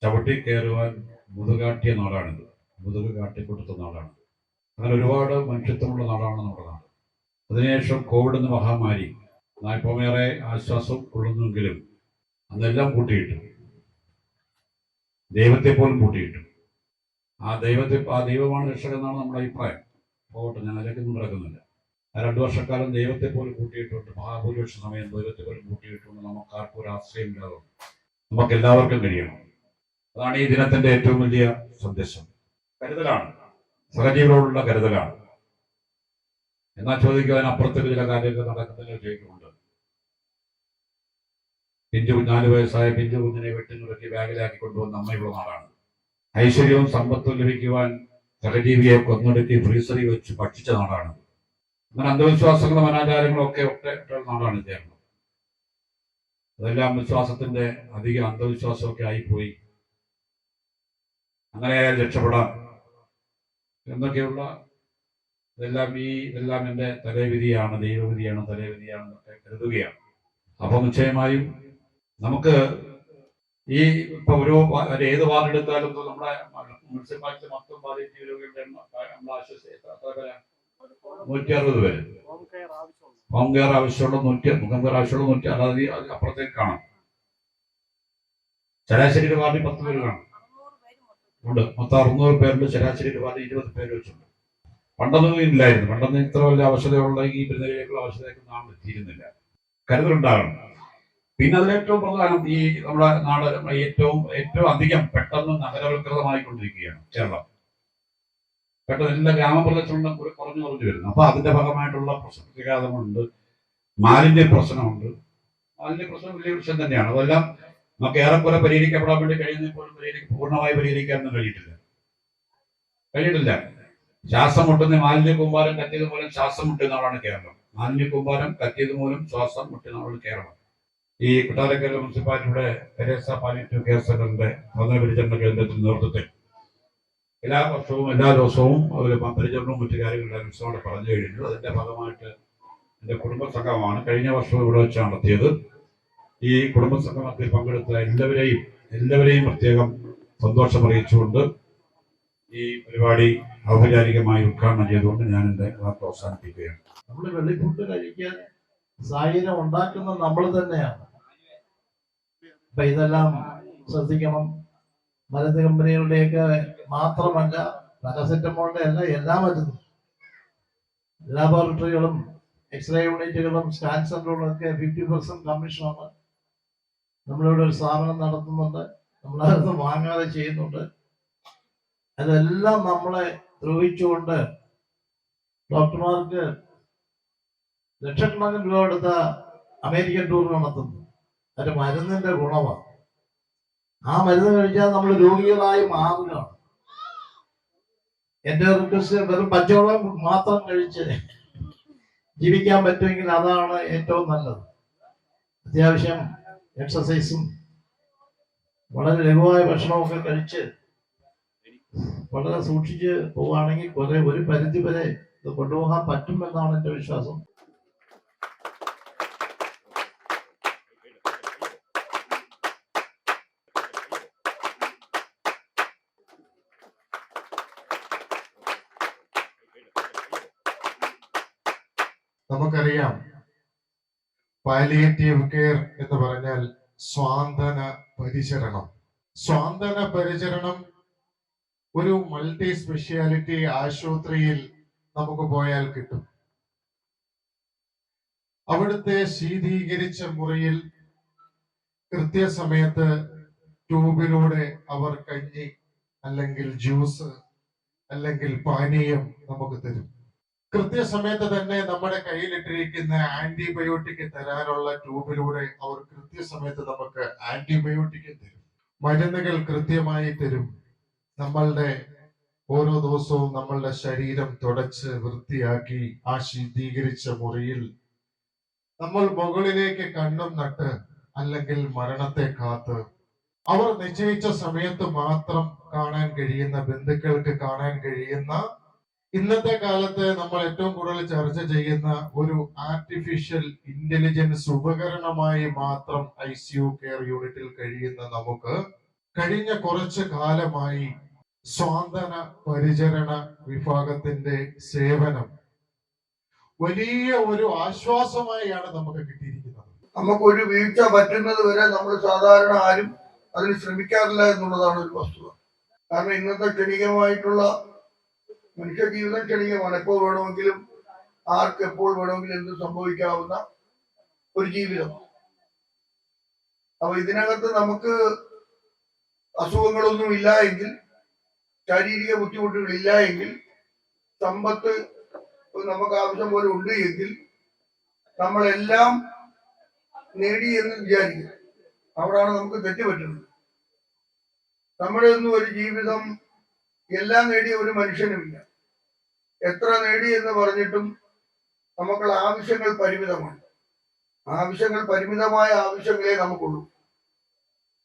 Speaker 13: ചവിട്ടി കയറുവാൻ മുതുകാട്ടിയ നാടാണിത്, മുതുക് കാട്ടിക്കൊടുത്ത നാടാണ്. അങ്ങനെ ഒരുപാട് മനുഷ്യത്വമുള്ള നാടാണ് നമ്മുടെ നാട്. അതിനുശേഷം കോവിഡ് എന്ന മഹാമാരി നാൽപ്പമേറെ ആശ്വാസം കൊള്ളുന്നെങ്കിലും അന്നെല്ലാം പൂട്ടിയിട്ടു, ദൈവത്തെ പോലും പൂട്ടിയിട്ടു. ആ ദൈവമാണ് രക്ഷകൻ എന്നാണ് നമ്മുടെ അഭിപ്രായം. പോകട്ടെ, ഞാൻ അതിലേക്കൊന്നും നടക്കുന്നില്ല. ആ 2 വർഷക്കാലം ദൈവത്തെ പോലും കൂട്ടിയിട്ടുണ്ട്. മഹാഭൂരിപക്ഷ സമയം ദൈവത്തെ പോലും കൂട്ടിയിട്ടുണ്ട്. നമുക്കാർക്കും ഒരു ആശ്രയമില്ലാതെ നമുക്ക് എല്ലാവർക്കും കഴിയണം. അതാണ് ഈ ദിനത്തിന്റെ ഏറ്റവും വലിയ സന്ദേശം. കരുതലാണ്, സഹജീവികളോടുള്ള കരുതലാണ്. എന്നാൽ ചോദിക്കാൻ അപ്പുറത്തേക്ക് ചില കാര്യങ്ങൾ നടക്കുന്നതിന് ചോദിക്കുന്നുണ്ട്. 4 വയസ്സായ പിഞ്ചു കുഞ്ഞിനെ വെട്ടിനുറക്കി ബാഗിലാക്കി കൊണ്ടുവന്ന അമ്മയുള്ള നാടാണ്. ഐശ്വര്യവും സമ്പത്തും ലഭിക്കുവാൻ സഹജീവിയെ കൊന്നൊടുക്കി ഫ്രീസറിൽ വെച്ച് ഭക്ഷിച്ച നാടാണ്. അങ്ങനെ അന്ധവിശ്വാസങ്ങളും അനാചാരങ്ങളും ഒക്കെ നാടാണ് കേരളം. അതെല്ലാം വിശ്വാസത്തിന്റെ അധിക അന്ധവിശ്വാസമൊക്കെ ആയിപ്പോയി. അങ്ങനെ രക്ഷപ്പെടാം എന്നൊക്കെയുള്ള ഇതെല്ലാം എൻ്റെ തലേവിധിയാണ്, ദൈവവിധിയാണ്, തലേവിധിയാണ് എന്നൊക്കെ കരുതുകയാണ്. അപ്പോൾ നിശ്ചയമായും നമുക്ക് ഈ ഇപ്പൊ ഏത് വാർഡെടുത്താലും നമ്മുടെ മുനിസിപ്പാലിറ്റി മൊത്തം പാലിയേറ്റീവ് രോഗികളുടെ നമ്മുടെ ആശുപത്രി 160 പേര് ഹോം കെയർ ആവശ്യമുള്ള 100 അല്ലാതെ അപ്പുറത്തേക്ക് കാണാം. ശരാശരി ഒരു വാർഡിൽ 10 പേര് കാണും ഉണ്ട്. മൊത്തം 600 പേരുണ്ട്. ശരാശരി ഒരു വാർഡിൽ 20 പേര് വെച്ചുണ്ട്. പണ്ടൊന്നും ഇല്ലായിരുന്നു. പണ്ടൊന്നും ഇത്ര വലിയ ആവശ്യതയുള്ള ഈ പെരുന്നയിലേക്കുള്ള ആവശ്യതയ്ക്ക് നാം എത്തിയിരുന്നില്ല. കരുതലുണ്ടാകണം. പിന്നെ അതിലേറ്റവും പ്രധാനം ഈ നമ്മുടെ നാട് ഏറ്റവും അധികം പെട്ടെന്ന് നഗരവൽകൃതമായിക്കൊണ്ടിരിക്കുകയാണ് കേരളം. പെട്ടെന്ന് എല്ലാ ഗ്രാമപ്രദേശങ്ങളിലും കുറഞ്ഞു വരുന്നു. അപ്പൊ അതിന്റെ ഭാഗമായിട്ടുള്ള പ്രശ്നഘാതങ്ങളുണ്ട്, മാലിന്യ പ്രശ്നമുണ്ട്. മാലിന്യ പ്രശ്നം വലിയ വിഷയം തന്നെയാണ്. അതെല്ലാം നമുക്ക് ഏറെക്കുറെ പരിഹരിക്കപ്പെടാൻ വേണ്ടി കഴിയുന്നപ്പോഴും പൂർണ്ണമായി പരിഹരിക്കാനൊന്നും കഴിഞ്ഞിട്ടില്ല. ശ്വാസം മുട്ടുന്ന മാലിന്യ കൂമ്പാരം കത്തിയത് മൂലം ശ്വാസം മുട്ടുന്നതാണ് കേരളം. മാലിന്യ കൂമ്പാരം കത്തിയത് മൂലം ശ്വാസം മുട്ടുന്നതാണ് കേരളം. ഈ കൊട്ടാരക്കര മുനിസിപ്പാലിറ്റിയുടെ തെരേസ പാലിയേറ്റീവ് കെയർ സെന്ററിന്റെ പ്രഥമ പരിചരണ കേന്ദ്രത്തിന്റെ നേതൃത്വത്തിൽ എല്ലാ വർഷവും എല്ലാ ദിവസവും ഒരു പരിചരണവും മറ്റു കാര്യങ്ങളെല്ലാം വിശദമായിട്ട് പറഞ്ഞു കഴിഞ്ഞു. അതിന്റെ ഭാഗമായിട്ട് എൻ്റെ കുടുംബ സംഗമമാണ് കഴിഞ്ഞ വർഷം ഇവിടെ വെച്ച് നടത്തിയത്. ഈ കുടുംബ സംഗമത്തിൽ പങ്കെടുത്ത എല്ലാവരെയും പ്രത്യേകം സന്തോഷം അറിയിച്ചുകൊണ്ട് ഈ പരിപാടി ഔപചാരികമായി ഉദ്ഘാടനം ചെയ്തുകൊണ്ട് ഞാൻ എൻ്റെ വാക്ക് അവസാനിപ്പിക്കുകയാണ്.
Speaker 2: നമ്മൾ വെള്ളിപ്പൂട്ട് കഴിക്കാൻ സാഹചര്യം ഉണ്ടാക്കുന്നത് നമ്മൾ തന്നെയാണ്. അപ്പൊ ഇതെല്ലാം ശ്രദ്ധിക്കണം. മരുന്ന് കമ്പനികളുടെയൊക്കെ മാത്രമല്ല, പാരസെറ്റമോളിന്റെ അല്ല, എല്ലാ മരുന്നും ലാബോറട്ടറികളും എക്സ്റേ യൂണിറ്റുകളും സ്കാൻ സെന്ററുകളും ഒക്കെ 50% കമ്മീഷനാണ്. നമ്മളിവിടെ ഒരു സ്ഥാപനം നടത്തുന്നുണ്ട്, നമ്മളത് വാങ്ങാതെ ചെയ്യുന്നുണ്ട്. അതെല്ലാം നമ്മളെ ദ്രോഹിച്ചുകൊണ്ട് ഡോക്ടർമാർക്ക് ലക്ഷക്കണക്കിന് രൂപ എടുത്ത അമേരിക്കൻ ടൂർ നടത്തുന്നു. അതിന്റെ മരുന്നിന്റെ ഗുണമാണ്. ആ മരുന്ന് കഴിച്ചാൽ നമ്മൾ രോഗികളായി മാറുകയാണ്. എന്റെ റിക്വസ്റ്റ് വെറും പച്ചവെള്ളം മാത്രം കഴിച്ച് ജീവിക്കാൻ പറ്റുമെങ്കിൽ അതാണ് ഏറ്റവും നല്ലത്. അത്യാവശ്യം എക്സസൈസും വളരെ ലഘുവായ ഭക്ഷണമൊക്കെ കഴിച്ച് വളരെ സൂക്ഷിച്ച് പോവുകയാണെങ്കിൽ ഒരു പരിധി വരെ ഇത് കൊണ്ടുപോകാൻ പറ്റുമെന്നാണ് എൻ്റെ വിശ്വാസം. നമുക്കറിയാം, പാലിയേറ്റീവ് കെയർ എന്ന് പറഞ്ഞാൽ സ്വാന്തന പരിചരണം ഒരു മൾട്ടി സ്പെഷ്യാലിറ്റി ആശുപത്രിയിൽ നമുക്ക് പോയാൽ കിട്ടും. അവിടുത്തെ ശീതീകരിച്ച മുറിയിൽ കൃത്യസമയത്ത് ട്യൂബിലൂടെ അവർ കഞ്ഞി അല്ലെങ്കിൽ ജ്യൂസ് അല്ലെങ്കിൽ പാനീയം നമുക്ക് തരും. കൃത്യസമയത്ത് തന്നെ നമ്മുടെ കയ്യിലിട്ടിരിക്കുന്ന ആന്റിബയോട്ടിക് തരാനുള്ള ട്യൂബിലൂടെ അവർ കൃത്യസമയത്ത് നമുക്ക് ആന്റിബയോട്ടിക് തരും. മരുന്നുകൾ കൃത്യമായി തരും. നമ്മളുടെ ഓരോ ദിവസവും നമ്മളുടെ ശരീരം തുടച്ച് വൃത്തിയാക്കി ആ ശീതീകരിച്ച മുറിയിൽ നമ്മൾ മുകളിലേക്ക് കണ്ണും നട്ട് അല്ലെങ്കിൽ മരണത്തെ കാത്ത് അവർ നിശ്ചയിച്ച സമയത്ത് മാത്രം കാണാൻ കഴിയുന്ന, ബന്ധുക്കൾക്ക് കാണാൻ കഴിയുന്ന, ഇന്നത്തെ കാലത്ത് നമ്മൾ ഏറ്റവും കൂടുതൽ ചർച്ച ചെയ്യുന്ന ഒരു ആർട്ടിഫിഷ്യൽ ഇന്റലിജൻസ് ഉപകരണമായി മാത്രം ICU കെയർ യൂണിറ്റിൽ കഴിയുന്ന നമുക്ക് കഴിഞ്ഞ കുറച്ച് കാലമായി സ്വാന്തന പരിചരണ വിഭാഗത്തിന്റെ സേവനം വലിയ ഒരു ആശ്വാസമായാണ് നമുക്ക് കിട്ടിയിരിക്കുന്നത്.
Speaker 12: നമുക്കൊരു വീഴ്ച പറ്റുന്നത് വരെ നമ്മൾ സാധാരണ ആരും അതിന് ശ്രമിക്കാറില്ല എന്നുള്ളതാണ് ഒരു വസ്തുത. കാരണം ഇന്നത്തെ ക്ഷണികമായിട്ടുള്ള മനുഷ്യ ജീവിതം ക്ഷണികമാണ്. എപ്പോൾ വേണമെങ്കിലും ആർക്ക് എപ്പോൾ വേണമെങ്കിലും എന്ത് സംഭവിക്കാവുന്ന ഒരു ജീവിതം. അപ്പൊ ഇതിനകത്ത് നമുക്ക് അസുഖങ്ങളൊന്നും ഇല്ല എങ്കിൽ, ശാരീരിക ബുദ്ധിമുട്ടുകൾ ഇല്ല എങ്കിൽ, സമ്പത്ത് നമുക്ക് ആവശ്യം പോലെ ഉണ്ട് എങ്കിൽ നമ്മളെല്ലാം നേടി എന്ന് വിചാരിക്കും. അവിടാണ് നമുക്ക് തെറ്റുപറ്റുന്നത്. നമ്മുടെ ഒന്നും ഒരു ജീവിതം എല്ലാം നേടിയ ഒരു മനുഷ്യനുമില്ല. എത്ര നേടി എന്ന് പറഞ്ഞിട്ടും നമുക്കുള്ള ആവശ്യങ്ങൾ പരിമിതമാണ്. ആവശ്യങ്ങൾ പരിമിതമായ ആവശ്യങ്ങളെ നമുക്കുള്ളൂ.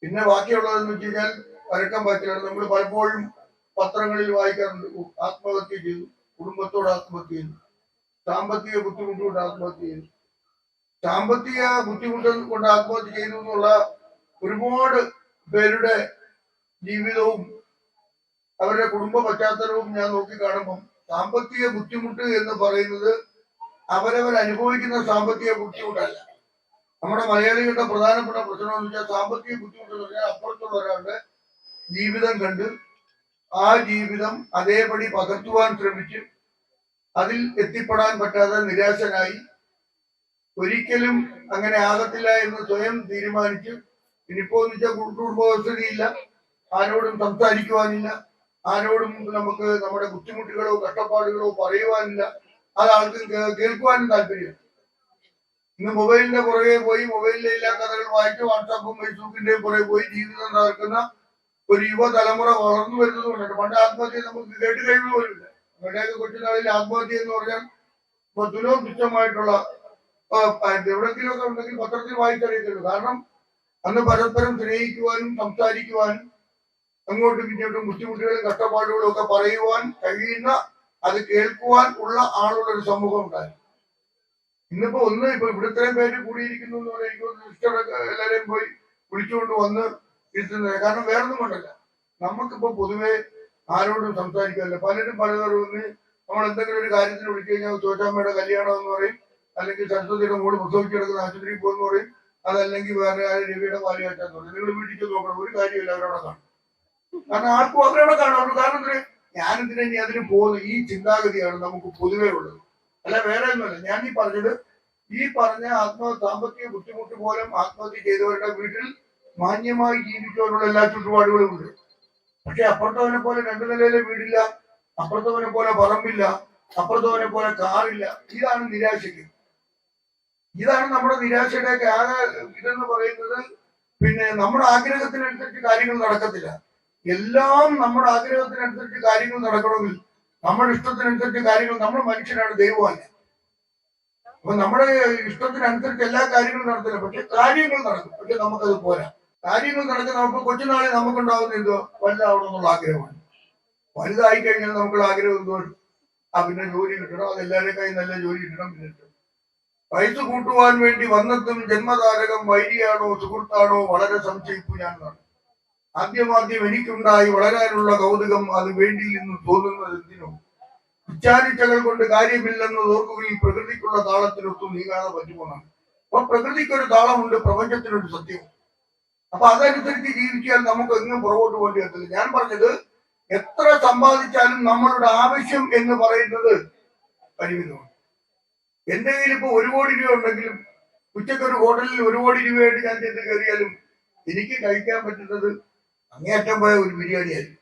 Speaker 12: പിന്നെ ബാക്കിയുള്ളതെന്ന് വെച്ച് കഴിഞ്ഞാൽ പരക്കം പാച്ചിലാണ്. നമ്മൾ പലപ്പോഴും പത്രങ്ങളിൽ വായിക്കാറുണ്ട്, ആത്മഹത്യ ചെയ്തു, കുടുംബത്തോട് ആത്മഹത്യ ചെയ്തു, സാമ്പത്തിക ബുദ്ധിമുട്ട് കൊണ്ട് ആത്മഹത്യ ചെയ്തു. സാമ്പത്തിക ബുദ്ധിമുട്ട് കൊണ്ട് ആത്മഹത്യ ചെയ്തു എന്നുള്ള ഒരുപാട് പേരുടെ ജീവിതവും അവരുടെ കുടുംബ പശ്ചാത്തലവും ഞാൻ നോക്കി കാണുമ്പം സാമ്പത്തിക ബുദ്ധിമുട്ട് എന്ന് പറയുന്നത് അവരവർ അനുഭവിക്കുന്ന സാമ്പത്തിക ബുദ്ധിമുട്ടല്ല. നമ്മുടെ മലയാളികളുടെ പ്രധാനപ്പെട്ട പ്രശ്നം എന്ന് വെച്ചാൽ സാമ്പത്തിക ബുദ്ധിമുട്ട് എന്ന് പറഞ്ഞാൽ അപ്പുറത്തുള്ള ഒരാളുടെ ജീവിതം കണ്ട് ആ ജീവിതം അതേപടി പകർത്തുവാൻ ശ്രമിച്ച് അതിൽ എത്തിപ്പെടാൻ പറ്റാതെ നിരാശനായി ഒരിക്കലും അങ്ങനെ ആകത്തില്ല എന്ന് സ്വയം തീരുമാനിച്ച് ഇനിയിപ്പോ എന്ന് വെച്ചാൽ കുടുംബവസ്ഥയില്ല, ആരോടും സംസാരിക്കുവാനില്ല, ആരോടും നമുക്ക് നമ്മുടെ ബുദ്ധിമുട്ടുകളോ കഷ്ടപ്പാടുകളോ പറയുവാനില്ല, അത് ആൾക്കും കേൾക്കുവാനും താല്പര്യമില്ല. ഇന്ന് മൊബൈലിന്റെ പുറകെ പോയി മൊബൈലിലെ എല്ലാ കഥകൾ വായിച്ച് വാട്സാപ്പും ഫേസ്ബുക്കിന്റെയും പുറകെ പോയി ജീവിതം നടക്കുന്ന ഒരു യുവതലമുറ വളർന്നു വരുന്നത് കൊണ്ടാണ്. പണ്ട് ആത്മഹത്യ നമുക്ക് കേട്ട് കഴിവ് പോലുമില്ല. നമ്മുടെയൊക്കെ കൊച്ചുനാളിൽ ആത്മഹത്യ എന്ന് പറഞ്ഞാൽ തുലവും തുച്ഛമായിട്ടുള്ള എവിടെയെങ്കിലും ഒക്കെ ഉണ്ടെങ്കിൽ പത്രത്തിൽ വായിച്ചറിയത്തുള്ളൂ. കാരണം അന്ന് പരസ്പരം സ്നേഹിക്കുവാനും സംസാരിക്കുവാനും അങ്ങോട്ടും ഇങ്ങോട്ടും ബുദ്ധിമുട്ടുകളും കഷ്ടപ്പാടുകളും ഒക്കെ പറയുവാൻ കഴിയുന്ന, അത് കേൾക്കുവാൻ ഉള്ള ആളുള്ള ഒരു സമൂഹം ഉണ്ടായിരുന്നു. ഇന്നിപ്പോ ഇപ്പൊ ഇവിടുത്തെ പേര് കൂടിയിരിക്കുന്നു എന്ന് പറഞ്ഞാൽ എനിക്ക് സിസ്റ്റർ എല്ലാവരെയും പോയി വിളിച്ചുകൊണ്ട് വന്ന് ഇരുത്തുന്നത്. കാരണം വേറൊന്നും കൊണ്ടല്ല, നമുക്കിപ്പോ പൊതുവെ ആരോടും സംസാരിക്കാറില്ല. പലരും പലതരം നമ്മൾ എന്തെങ്കിലും ഒരു കാര്യത്തിന് വിളിച്ചു കഴിഞ്ഞാൽ ചോറ്റാമ്മയുടെ കല്യാണം എന്ന് പറയും, അല്ലെങ്കിൽ സരസ്വതിയുടെ മോള് പ്രസവിച്ച് കിടക്കുന്ന ആശുപത്രിയിൽ പോകുന്ന പറയും, അതല്ലെങ്കിൽ വേറെ ആരും രവിയുടെ പാല് കാറ്റാന്ന് പറയും. നിങ്ങൾ വീട്ടിൽ നോക്കണം, ഒരു കാര്യമില്ല, അവരവിടെ കാണും. കാരണം ആർക്കും അവരവിടെ കാണും. അവർ കാരണം ഞാനെന്തിനാ ഇനി അതിന് പോകുന്നു, ഈ ചിന്താഗതിയാണ് നമുക്ക് പൊതുവേ ഉള്ളത്, അല്ല വേറെ ഒന്നുമല്ല. ഞാൻ ഈ പറഞ്ഞ സാമ്പത്തിക ബുദ്ധിമുട്ട് പോലും ആത്മഹത്യ ചെയ്തവരുടെ വീട്ടിൽ മാന്യമായി ജീവിക്കുവാനുള്ള എല്ലാ ചുറ്റുപാടുകളും ഉണ്ട്. പക്ഷെ അപ്പുറത്തവനെ പോലെ രണ്ടു നിലയിലെ വീടില്ല, അപ്പുറത്തവനെ പോലെ പറമ്പില്ല, അപ്പുറത്തവനെ പോലെ കാറില്ല. ഇതാണ് നിരാശയ്ക്ക്. ഇതാണ് നമ്മുടെ നിരാശയുടെയൊക്കെ ആകെ ഇതെന്ന് പറയുന്നത്. പിന്നെ നമ്മുടെ ആഗ്രഹത്തിനനുസരിച്ച് കാര്യങ്ങൾ നടക്കത്തില്ല. എല്ലാം നമ്മുടെ ആഗ്രഹത്തിനനുസരിച്ച് കാര്യങ്ങൾ നടക്കണമെങ്കിൽ നമ്മുടെ ഇഷ്ടത്തിനനുസരിച്ച് കാര്യങ്ങൾ, നമ്മൾ മനുഷ്യനാണ്, ദൈവമല്ല. അപ്പൊ നമ്മുടെ ഇഷ്ടത്തിനനുസരിച്ച് എല്ലാ കാര്യങ്ങളും നടത്തില്ല, പക്ഷെ കാര്യങ്ങൾ നടക്കും. പക്ഷെ നമുക്കത് പോരാ. കാര്യങ്ങൾ നടക്കുന്ന നമുക്ക് കൊച്ചുനാളിൽ നമുക്കുണ്ടാവുന്ന എന്തോ വലുതാവണമെന്നുള്ള ആഗ്രഹമാണ്. വലുതായി കഴിഞ്ഞാൽ നമുക്കുള്ള ആഗ്രഹം എന്തോ പിന്നെ ജോലി കിട്ടണം, അതെല്ലാവരുടെയും നല്ല ജോലി കിട്ടണം. പിന്നെ വയസ്സ് കൂട്ടുവാൻ വേണ്ടി വന്നെത്തും ജന്മതാരകം വൈരിയാണോ സുഹൃത്താണോ വളരെ സംശയിപ്പു ഞാൻ. ആദ്യം എനിക്കുണ്ടായി വളരാനുള്ള കൗതുകം, അത് വേണ്ടിയിൽ നിന്ന് തോന്നുന്നത് എന്തിനോ. ഇച്ഛാനിച്ചകൾ കൊണ്ട് കാര്യമില്ലെന്ന് ഓർക്കുകയിൽ പ്രകൃതിക്കുള്ള താളത്തിനൊത്തും നീങ്ങാതെ പറ്റുമെന്നാണ്. അപ്പൊ പ്രകൃതിക്കൊരു താളമുണ്ട്, പ്രപഞ്ചത്തിനൊരു സത്യം. അപ്പൊ അതനുസരിച്ച് ജീവിച്ചാൽ നമുക്ക് എങ്ങും പുറകോട്ട് പോകേണ്ടി വരത്തില്ല. ഞാൻ പറഞ്ഞത് എത്ര സമ്പാദിച്ചാലും നമ്മളുടെ ആവശ്യം എന്ന് പറയുന്നത് പരിമിതമാണ്. എന്റെ കയ്യിൽ ഇപ്പൊ 1 കോടി രൂപ ഉണ്ടെങ്കിലും ഉച്ചക്കൊരു ഹോട്ടലിൽ 1 കോടി രൂപയായിട്ട് ഞാൻ ചെന്ന് കയറിയാലും എനിക്ക് കഴിക്കാൻ പറ്റുന്നത് അങ്ങേയറ്റം പോയ ഒരു ബിരിയാണിയായിരിക്കും.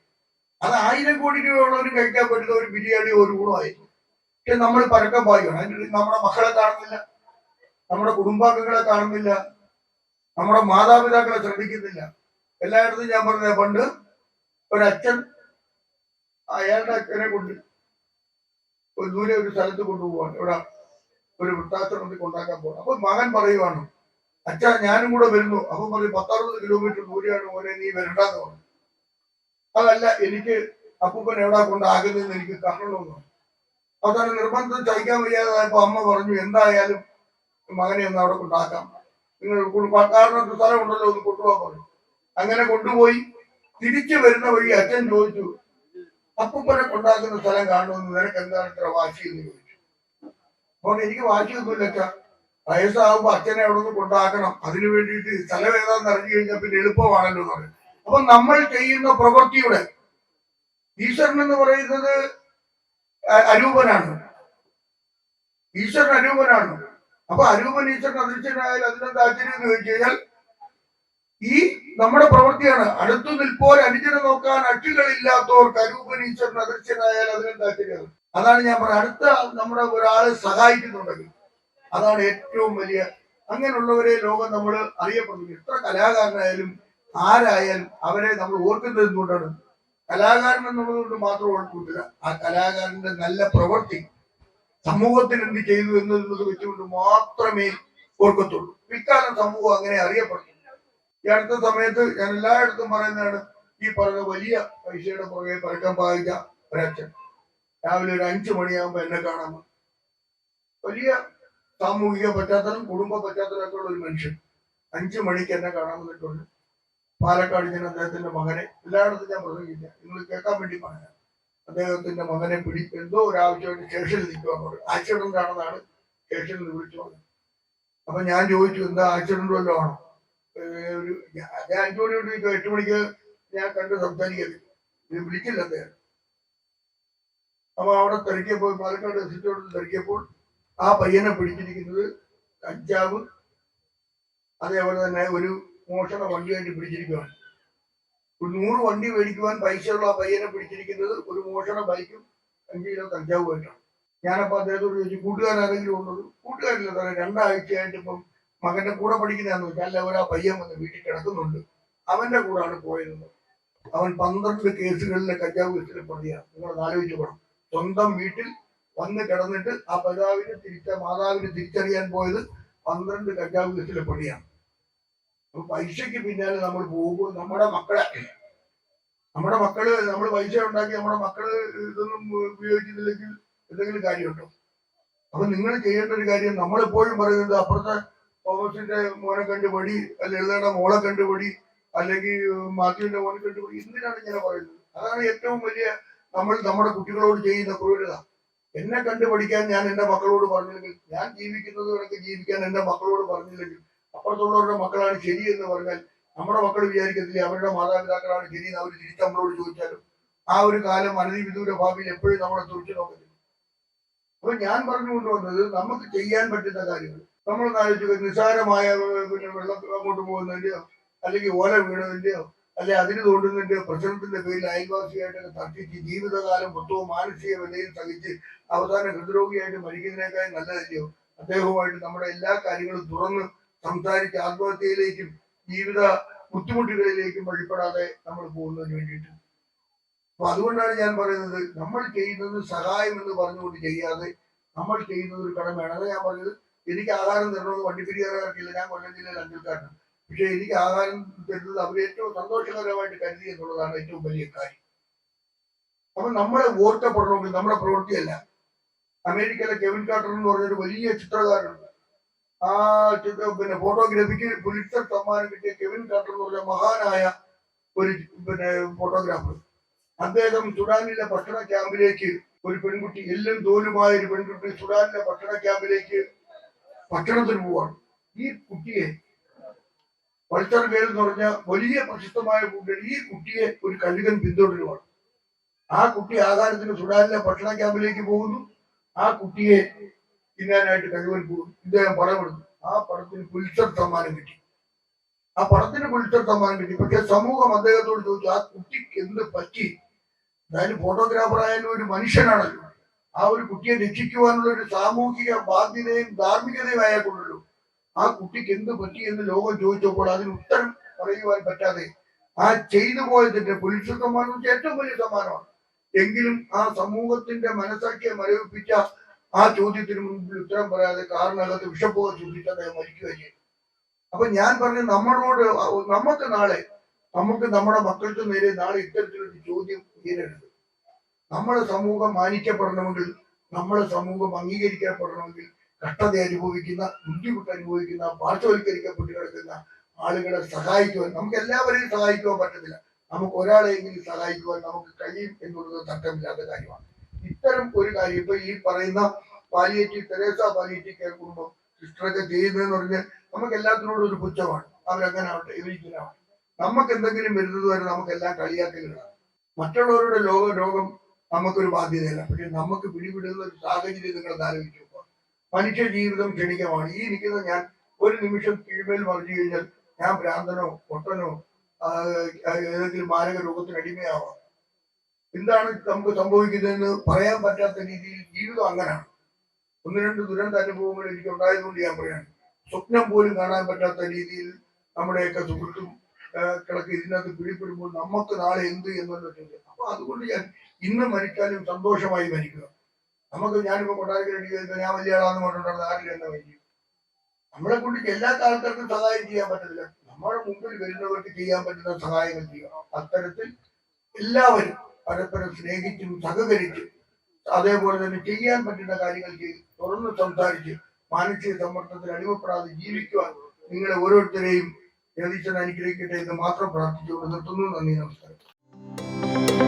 Speaker 12: അത് 1000 കോടി രൂപ ഉള്ളവരും കഴിക്കാൻ പറ്റുന്ന ഒരു ബിരിയാണി ഒരു ഗുണമായിരിക്കും. പക്ഷെ നമ്മൾ പരക്കം പായുകയാണ്. അതിൻ്റെ നമ്മുടെ മക്കളെ കാണുന്നില്ല, നമ്മുടെ കുടുംബാംഗങ്ങളെ കാണുന്നില്ല, നമ്മുടെ മാതാപിതാക്കളെ ശ്രദ്ധിക്കുന്നില്ല. എല്ലായിടത്തും ഞാൻ പറഞ്ഞ പണ്ട് ഒരച്ഛൻ അയാളുടെ അച്ഛനെ കൊണ്ട് ദൂരെ ഒരു സ്ഥലത്ത് കൊണ്ടുപോവാണ്, ഇവിടെ ഒരു വൃത്താശ്രമത്തിൽ കൊണ്ടാക്കാൻ പോകണം. അപ്പൊ മകൻ പറയുവാണ്, അച്ഛാ ഞാനും കൂടെ വരുന്നു. അപ്പൊ പറയും 10-60 കിലോമീറ്റർ ദൂരെയാണ് മോനെ, നീ വരണ്ടെന്ന് പറഞ്ഞു. അതല്ല, എനിക്ക് അപ്പൂപ്പൻ എവിടെ കൊണ്ടാകുന്നതെന്ന് എനിക്ക് കാണണമെന്ന്. അവസാനം നിർബന്ധം സഹിക്കാൻ വയ്യാതായപ്പോ അമ്മ പറഞ്ഞു, എന്തായാലും മകനെ ഒന്ന് അവിടെ കൊണ്ടാക്കാം, നിങ്ങൾ കാരണത്ത് സ്ഥലം ഉണ്ടല്ലോ, ഒന്ന് കൊണ്ടുപോകാൻ പറഞ്ഞു. അങ്ങനെ കൊണ്ടുപോയി തിരിച്ചു വരുന്ന വഴി അച്ഛൻ ചോദിച്ചു, അപ്പൂപ്പനെ കൊണ്ടാക്കുന്ന സ്ഥലം കാണുമെന്ന് നിനക്ക് എന്താണ് ഇത്ര വാശി എന്ന് ചോദിച്ചു. അപ്പോൾ എനിക്ക് വാശിയൊന്നുമില്ല അച്ഛാ, വയസ്സാകുമ്പോ അച്ഛനെ അവിടെ നിന്ന് കൊണ്ടാക്കണം, അതിനു വേണ്ടിയിട്ട് സ്ഥലം ഏതാന്ന് അറിഞ്ഞു കഴിഞ്ഞാൽ പിന്നെ എളുപ്പമാണല്ലോ എന്ന് പറയും. അപ്പൊ നമ്മൾ ചെയ്യുന്ന പ്രവൃത്തിയുടെ ഈശ്വരൻ എന്ന് പറയുന്നത് അരൂപനാണ്. ഈശ്വരൻ അരൂപനാണ്. അപ്പൊ അരൂപൻ ഈശ്വരൻ അദൃശ്യനായാൽ അതിനെന്താ ആശ്ചര്യം എന്ന് ചോദിച്ചു കഴിഞ്ഞാൽ ഈ നമ്മുടെ പ്രവൃത്തിയാണ്. അടുത്തു നിൽപ്പോൾ അനുജനെ നോക്കാൻ അക്ഷികളില്ലാത്തവർക്ക് അരൂപൻ ഈശ്വരൻ അദൃശ്യനായാൽ അതിനെന്താ ആശ്ചര്യം. അതാണ് ഞാൻ പറഞ്ഞത്. അടുത്ത നമ്മുടെ ഒരാളെ സഹായിക്കുന്നുണ്ടെങ്കിൽ അതാണ് ഏറ്റവും വലിയ. അങ്ങനെയുള്ളവരെ ലോകം നമ്മൾ അറിയപ്പെടുന്നു. എത്ര കലാകാരനായാലും ആരായാലും അവരെ നമ്മൾ ഓർക്കുന്നത് എന്തുകൊണ്ടാണ്? കലാകാരൻ എന്നുള്ളതുകൊണ്ട് മാത്രം ഓർക്കൂട്ടില്ല, ആ കലാകാരന്റെ നല്ല പ്രവൃത്തി സമൂഹത്തിന് എന്ത് ചെയ്തു എന്നുള്ളത് വെച്ചുകൊണ്ട് മാത്രമേ ഓർക്കത്തുള്ളൂ. ഇക്കാലം സമൂഹം അങ്ങനെ അറിയപ്പെടുന്നു. ഈ അടുത്ത സമയത്ത് ഞാൻ എല്ലായിടത്തും പറയുന്നതാണ്, ഈ പറഞ്ഞ വലിയ പൈസയുടെ പുറകെ പരക്കം പായിച്ച ഒരച്ഛൻ രാവിലെ ഒരു 5 മണിയാകുമ്പോൾ എന്നെ കാണാൻ വന്നു. വലിയ സാമൂഹിക പശ്ചാത്തലം, കുടുംബ പശ്ചാത്തലമൊക്കെ ഉള്ള ഒരു മനുഷ്യൻ 5 മണിക്ക് എന്നെ കാണാൻ വന്നിട്ടുണ്ട്. പാലക്കാട് ഞാൻ അദ്ദേഹത്തിന്റെ മകനെ, എല്ലായിടത്തും ഞാൻ പ്രസംഗില്ല, നിങ്ങൾ കേൾക്കാൻ വേണ്ടി പറയാം, അദ്ദേഹത്തിന്റെ മകനെ എന്തോ ഒരു ആവശ്യമായിട്ട് സ്റ്റേഷനിൽ നിൽക്കുക, ആക്സിഡന്റ് ആണെന്നാണ് സ്റ്റേഷനിൽ വിളിച്ചു പറഞ്ഞത്. അപ്പൊ ഞാൻ ചോദിച്ചു, എന്താ ആക്സിഡന്റ് വല്ലതും ആണോ? ഒരു ഞാൻ 5 മണി തൊട്ട് 8 മണിക്ക് ഞാൻ കണ്ട് സംസാരിക്കരുത്, ഇത് വിളിച്ചില്ല അദ്ദേഹം. അപ്പൊ അവിടെ തിരക്കിയപ്പോൾ, പാലക്കാട് എസിറ്റോട് തിരക്കിയപ്പോൾ ആ പയ്യനെ പിടിച്ചിരിക്കുന്നത് കഞ്ചാവ്, അതേപോലെ തന്നെ ഒരു മോഷണ വണ്ടിയായിട്ട് പിടിച്ചിരിക്കുകയാണ്. ഒരു 100 വണ്ടി മേടിക്കുവാൻ പൈസയുള്ള ആ പയ്യനെ പിടിച്ചിരിക്കുന്നത് ഒരു മോഷണ ബൈക്കും 5 കിലോ കഞ്ചാവുമായിട്ടാണ്. ഞാനപ്പോ അദ്ദേഹത്തോട് ചോദിച്ചു, കൂട്ടുകാരെങ്കിലും ഉള്ളത്? കൂട്ടുകാരില്ല സാറേ, 2 ആഴ്ചയായിട്ട് ഇപ്പം മകന്റെ കൂടെ പഠിക്കുന്നതാന്ന് വെച്ചാൽ എല്ലാവരും ആ പയ്യൻ വന്ന് വീട്ടിൽ കിടക്കുന്നുണ്ട്, അവന്റെ കൂടാണ് പോയത്. അവൻ 12 കേസുകളിലെ കഞ്ചാവ് കേസിലെ പ്രതിയാണ്. നിങ്ങൾ ആലോചിച്ചു പോകണം. സ്വന്തം വീട്ടിൽ വന്ന് കിടന്നിട്ട് ആ മാതാവിനെ തിരിച്ചറിയാൻ പോയത് 12 കഞ്ചാവ് കേസിലെ പ്രതിയാണ്. അപ്പൊ പൈസക്ക് പിന്നാലെ നമ്മൾ പോകുമ്പോൾ നമ്മുടെ മക്കള് നമ്മൾ പൈസ ഉണ്ടാക്കി നമ്മുടെ മക്കള് ഇതൊന്നും ഉപയോഗിക്കുന്നില്ലെങ്കിൽ എന്തെങ്കിലും കാര്യമുണ്ടോ? അപ്പൊ നിങ്ങൾ ചെയ്യേണ്ട ഒരു കാര്യം, നമ്മളെപ്പോഴും പറയുന്നത് അപ്പുറത്തെ തോമസിന്റെ മോനെ കണ്ടുപടി, അല്ലെ എഴുതേണ്ട മോളെ കണ്ടുപടി, അല്ലെങ്കിൽ മാത്യുവിന്റെ മോനെ കണ്ടുപടി. എന്തിനാണ് ഇങ്ങനെ പറയുന്നത്? അതാണ് ഏറ്റവും വലിയ നമ്മൾ നമ്മുടെ കുട്ടികളോട് ചെയ്യുന്ന ക്രൂരത. എന്നെ കണ്ടു പഠിക്കാൻ ഞാൻ എന്റെ മക്കളോട് പറഞ്ഞില്ലെങ്കിൽ, ഞാൻ ജീവിക്കുന്നത് കണക്ക് ജീവിക്കാൻ എന്റെ മക്കളോട് പറഞ്ഞില്ലെങ്കിൽ, അപ്പുറത്തുള്ളവരുടെ മക്കളാണ് ശരി എന്ന് പറഞ്ഞാൽ നമ്മുടെ മക്കൾ വിചാരിക്കത്തില്ല അവരുടെ മാതാപിതാക്കളാണ് ശരി എന്ന് അവർ തിരിച്ച് നമ്മളോട് ചോദിച്ചാലും ആ ഒരു കാലം അനധിവിദൂര ഭാവിയിൽ എപ്പോഴും നമ്മളെ തുറച്ചു നോക്കത്തില്ല. അപ്പൊ ഞാൻ പറഞ്ഞുകൊണ്ടുവന്നത്, നമുക്ക് ചെയ്യാൻ പറ്റുന്ന കാര്യങ്ങൾ നമ്മൾ ആലോചിക്കുക. നിസ്സാരമായ വെള്ളം അങ്ങോട്ട് പോകുന്നതിന്റെയോ അല്ലെങ്കിൽ ഓല വീണതിന്റെയോ അല്ലെ അതിന് തോണ്ടുന്നതിന്റെയോ പ്രശ്നത്തിന്റെ പേരിൽ അയൽവാസിയായിട്ടൊക്കെ തർക്കിച്ച് ജീവിതകാലം മൊത്തവും മാനസിക വിലയിൽ സഹിച്ച് അവസാനം ഹൃദ്രോഗിയായിട്ട് മരിക്കുന്നതിനേക്കാൾ നല്ലതല്ലയോ അദ്ദേഹവുമായിട്ട് നമ്മുടെ എല്ലാ കാര്യങ്ങളും തുറന്ന് സംസാരിച്ച് ആത്മഹത്യയിലേക്കും ജീവിത ബുദ്ധിമുട്ടുകളിലേക്കും വഴിപ്പെടാതെ നമ്മൾ പോകുന്നതിന് വേണ്ടിയിട്ട്. അപ്പൊ അതുകൊണ്ടാണ് ഞാൻ പറയുന്നത്, നമ്മൾ ചെയ്യുന്നത് സഹായം എന്ന് പറഞ്ഞുകൊണ്ട് ചെയ്യാതെ നമ്മൾ ചെയ്യുന്നത് ഒരു കടമയാണ്. അത് ഞാൻ പറഞ്ഞത്, എനിക്ക് ആഹാരം തരണമെന്ന് വണ്ടിപ്പെരിയാറുകാർക്കില്ല. ഞാൻ കൊല്ലം ജില്ലയിൽ അഞ്ചൽക്കാരനാണ്. പക്ഷെ എനിക്ക് ആഹാരം തരുന്നത് അവർ ഏറ്റവും സന്തോഷകരമായിട്ട് കരുതി എന്നുള്ളതാണ് ഏറ്റവും വലിയ കാര്യം. അപ്പൊ നമ്മളെ ഓർക്കപ്പെടണമെങ്കിൽ നമ്മുടെ പ്രവൃത്തിയല്ല. അമേരിക്കയിലെ കെവിൻ കാർട്ടർ എന്ന് പറഞ്ഞൊരു വലിയ ചിത്രകാരനുണ്ട്. ആ ഫോട്ടോഗ്രാഫിക്ക് പുലിറ്റ്സർ സമ്മാനം കിട്ടിയ കെവിൻ കാർട്ടർ എന്ന് പറഞ്ഞ മഹാനായ ഒരു ഫോട്ടോഗ്രാഫർ. അദ്ദേഹം സുഡാനിലെ ഭക്ഷണ ക്യാമ്പിലേക്ക് ഒരു പെൺകുട്ടി, എല്ലും തോലുമായ ഒരു പെൺകുട്ടി സുഡാനിലെ ഭക്ഷണ ക്യാമ്പിലേക്ക് ഭക്ഷണത്തിന് പോവാണ്. ഈ കുട്ടിയെ വൾച്ചർ ഗേൾ എന്ന് പറഞ്ഞ വലിയ പ്രശസ്തമായ കൂട്ടർ ഈ കുട്ടിയെ ഒരു കഴുകൻ പിന്തുടരുവാണ്. ആ കുട്ടി ആഹാരത്തിന് സുഡാനിലെ ഭക്ഷണ ക്യാമ്പിലേക്ക് പോകുന്നു. ആ കുട്ടിയെ തിന്നാനായിട്ട് കഴുകൻ പോകുന്നു. ഇദ്ദേഹം പടമെടുത്തു. ആ പടത്തിന് പുലിറ്റ്സർ സമ്മാനം കിട്ടി. പക്ഷെ സമൂഹം അദ്ദേഹത്തോട് ചോദിച്ചു, ആ കുട്ടിക്ക് എന്ത് പറ്റി? അതായത് ഫോട്ടോഗ്രാഫർ ആയാലും ഒരു മനുഷ്യനാണല്ലോ. ആ ഒരു കുട്ടിയെ രക്ഷിക്കുവാനുള്ള ഒരു സാമൂഹിക ബാധ്യതയും ധാർമ്മികതയും അയാൾക്കുണ്ടല്ലോ. ആ കുട്ടിക്ക് എന്ത് പറ്റി എന്ന് ലോകം ചോദിച്ചപ്പോൾ അതിന് ഉത്തരം പറയുവാൻ പറ്റാതെ ആ ചെയ്തു പോയതിന്റെ പുലിറ്റ്സർ സമ്മാനം ഏറ്റവും വലിയ സമ്മാനമാണ്. എങ്കിലും ആ സമൂഹത്തിന്റെ മനസ്സാക്കിയെ മരവിപ്പിച്ച ആ ചോദ്യത്തിന് മുൻപിൽ ഉത്തരം പറയാതെ കാറിനകത്ത് വിഷപ്പുക ചോദിച്ച് അദ്ദേഹം മരിക്കുകയും ചെയ്തു. അപ്പൊ ഞാൻ പറഞ്ഞു, നമുക്ക് നാളെ നമ്മുടെ മക്കൾക്ക് നേരെ നാളെ ഇത്തരത്തിലൊരു ചോദ്യം ഉയരരുത്. നമ്മുടെ സമൂഹം മാനിക്കപ്പെടണമെങ്കിൽ, നമ്മുടെ സമൂഹം അംഗീകരിക്കപ്പെടണമെങ്കിൽ കഷ്ടത അനുഭവിക്കുന്ന, ബുദ്ധിമുട്ട് അനുഭവിക്കുന്ന, പാർശ്വവൽക്കരിക്കപ്പെട്ട് കിടക്കുന്ന ആളുകളെ സഹായിക്കുവാൻ നമുക്ക് എല്ലാവരെയും സഹായിക്കുവാൻ പറ്റത്തില്ല. നമുക്ക് ഒരാളെയെങ്കിലും സഹായിക്കുവാൻ നമുക്ക് കഴിയും എന്നുള്ളത് തർക്കമില്ലാത്ത കാര്യമാണ്. ഇത്തരം ഒരു കാര്യം ഇപ്പൊ ഈ പറയുന്ന തെരേസ പാലിയേറ്റീവ് കെയർ കുടുംബം സിസ്റ്ററൊക്കെ ചെയ്യുന്നതെന്ന് പറഞ്ഞാൽ നമുക്ക് എല്ലാത്തിനോടും ഒരു പുച്ഛമാണ്. അവരങ്ങനെ ആവട്ടെ, ഇവരിക്കലാവട്ടെ. നമുക്ക് എന്തെങ്കിലും വരുന്നത് വരെ നമുക്കെല്ലാം കളിയാക്കലുകളാണ്. മറ്റുള്ളവരുടെ രോഗം നമുക്കൊരു ബാധ്യതയല്ല. പക്ഷെ നമുക്ക് പിടിപെടുന്ന ഒരു സാഹചര്യം നിങ്ങൾ ആലോചിച്ചു നോക്കുക. മനുഷ്യ ജീവിതം ക്ഷണികമാണ്. ഈ നിൽക്കുന്ന ഞാൻ ഒരു നിമിഷം കീഴ്മേൽ മറിഞ്ഞു കഴിഞ്ഞാൽ ഞാൻ ഭ്രാന്തനോ പൊട്ടനോ ഏതെങ്കിലും മാരക രോഗത്തിന് അടിമയാവാം. എന്താണ് നമുക്ക് സംഭവിക്കുന്നതെന്ന് പറയാൻ പറ്റാത്ത രീതിയിൽ ജീവിതം അങ്ങനെയാണ്. 1-2 ദുരന്ത അനുഭവങ്ങൾ എനിക്ക് ഉണ്ടായതുകൊണ്ട് ഞാൻ പറയാണ്. സ്വപ്നം പോലും കാണാൻ പറ്റാത്ത രീതിയിൽ നമ്മുടെയൊക്കെ സുഹൃത്തും കിടക്ക് ഇതിനകത്ത് പിടിപ്പെടുമ്പോൾ നമുക്ക് നാളെ എന്ത് എന്നുള്ള ചോദ്യം. അപ്പൊ അതുകൊണ്ട് ഞാൻ ഇന്ന് മരിച്ചാലും സന്തോഷമായി മരിക്കുക. ഞാനിപ്പോ കൊട്ടാരക്കര ഞാൻ വലിയ ആളാന്ന് പറഞ്ഞിട്ടുണ്ടായിരുന്ന ആരിൽ എന്നെ മരിക്കും. നമ്മളെ കൊണ്ട് എല്ലാ ആൾക്കാർക്കും സഹായം ചെയ്യാൻ പറ്റത്തില്ല. നമ്മുടെ മുമ്പിൽ വരുന്നവർക്ക് ചെയ്യാൻ പറ്റുന്ന സഹായങ്ങൾ ചെയ്യുക. അത്തരത്തിൽ എല്ലാവരും പരസ്പരം സ്നേഹിച്ചും സഹകരിച്ചും അതേപോലെ തന്നെ ചെയ്യാൻ പറ്റുന്ന കാര്യങ്ങൾ ചെയ്ത് തുറന്ന് സംസാരിച്ച് മാനസിക സമ്മർദ്ദത്തിൽ അടിമപ്പെടാതെ ജീവിക്കുവാൻ നിങ്ങളെ ഓരോരുത്തരെയും ജഗദീശൻ അനുഗ്രഹിക്കട്ടെ എന്ന് മാത്രം പ്രാർത്ഥിച്ചുകൊണ്ട് നിർത്തുന്നു. നന്ദി, നമസ്കാരം.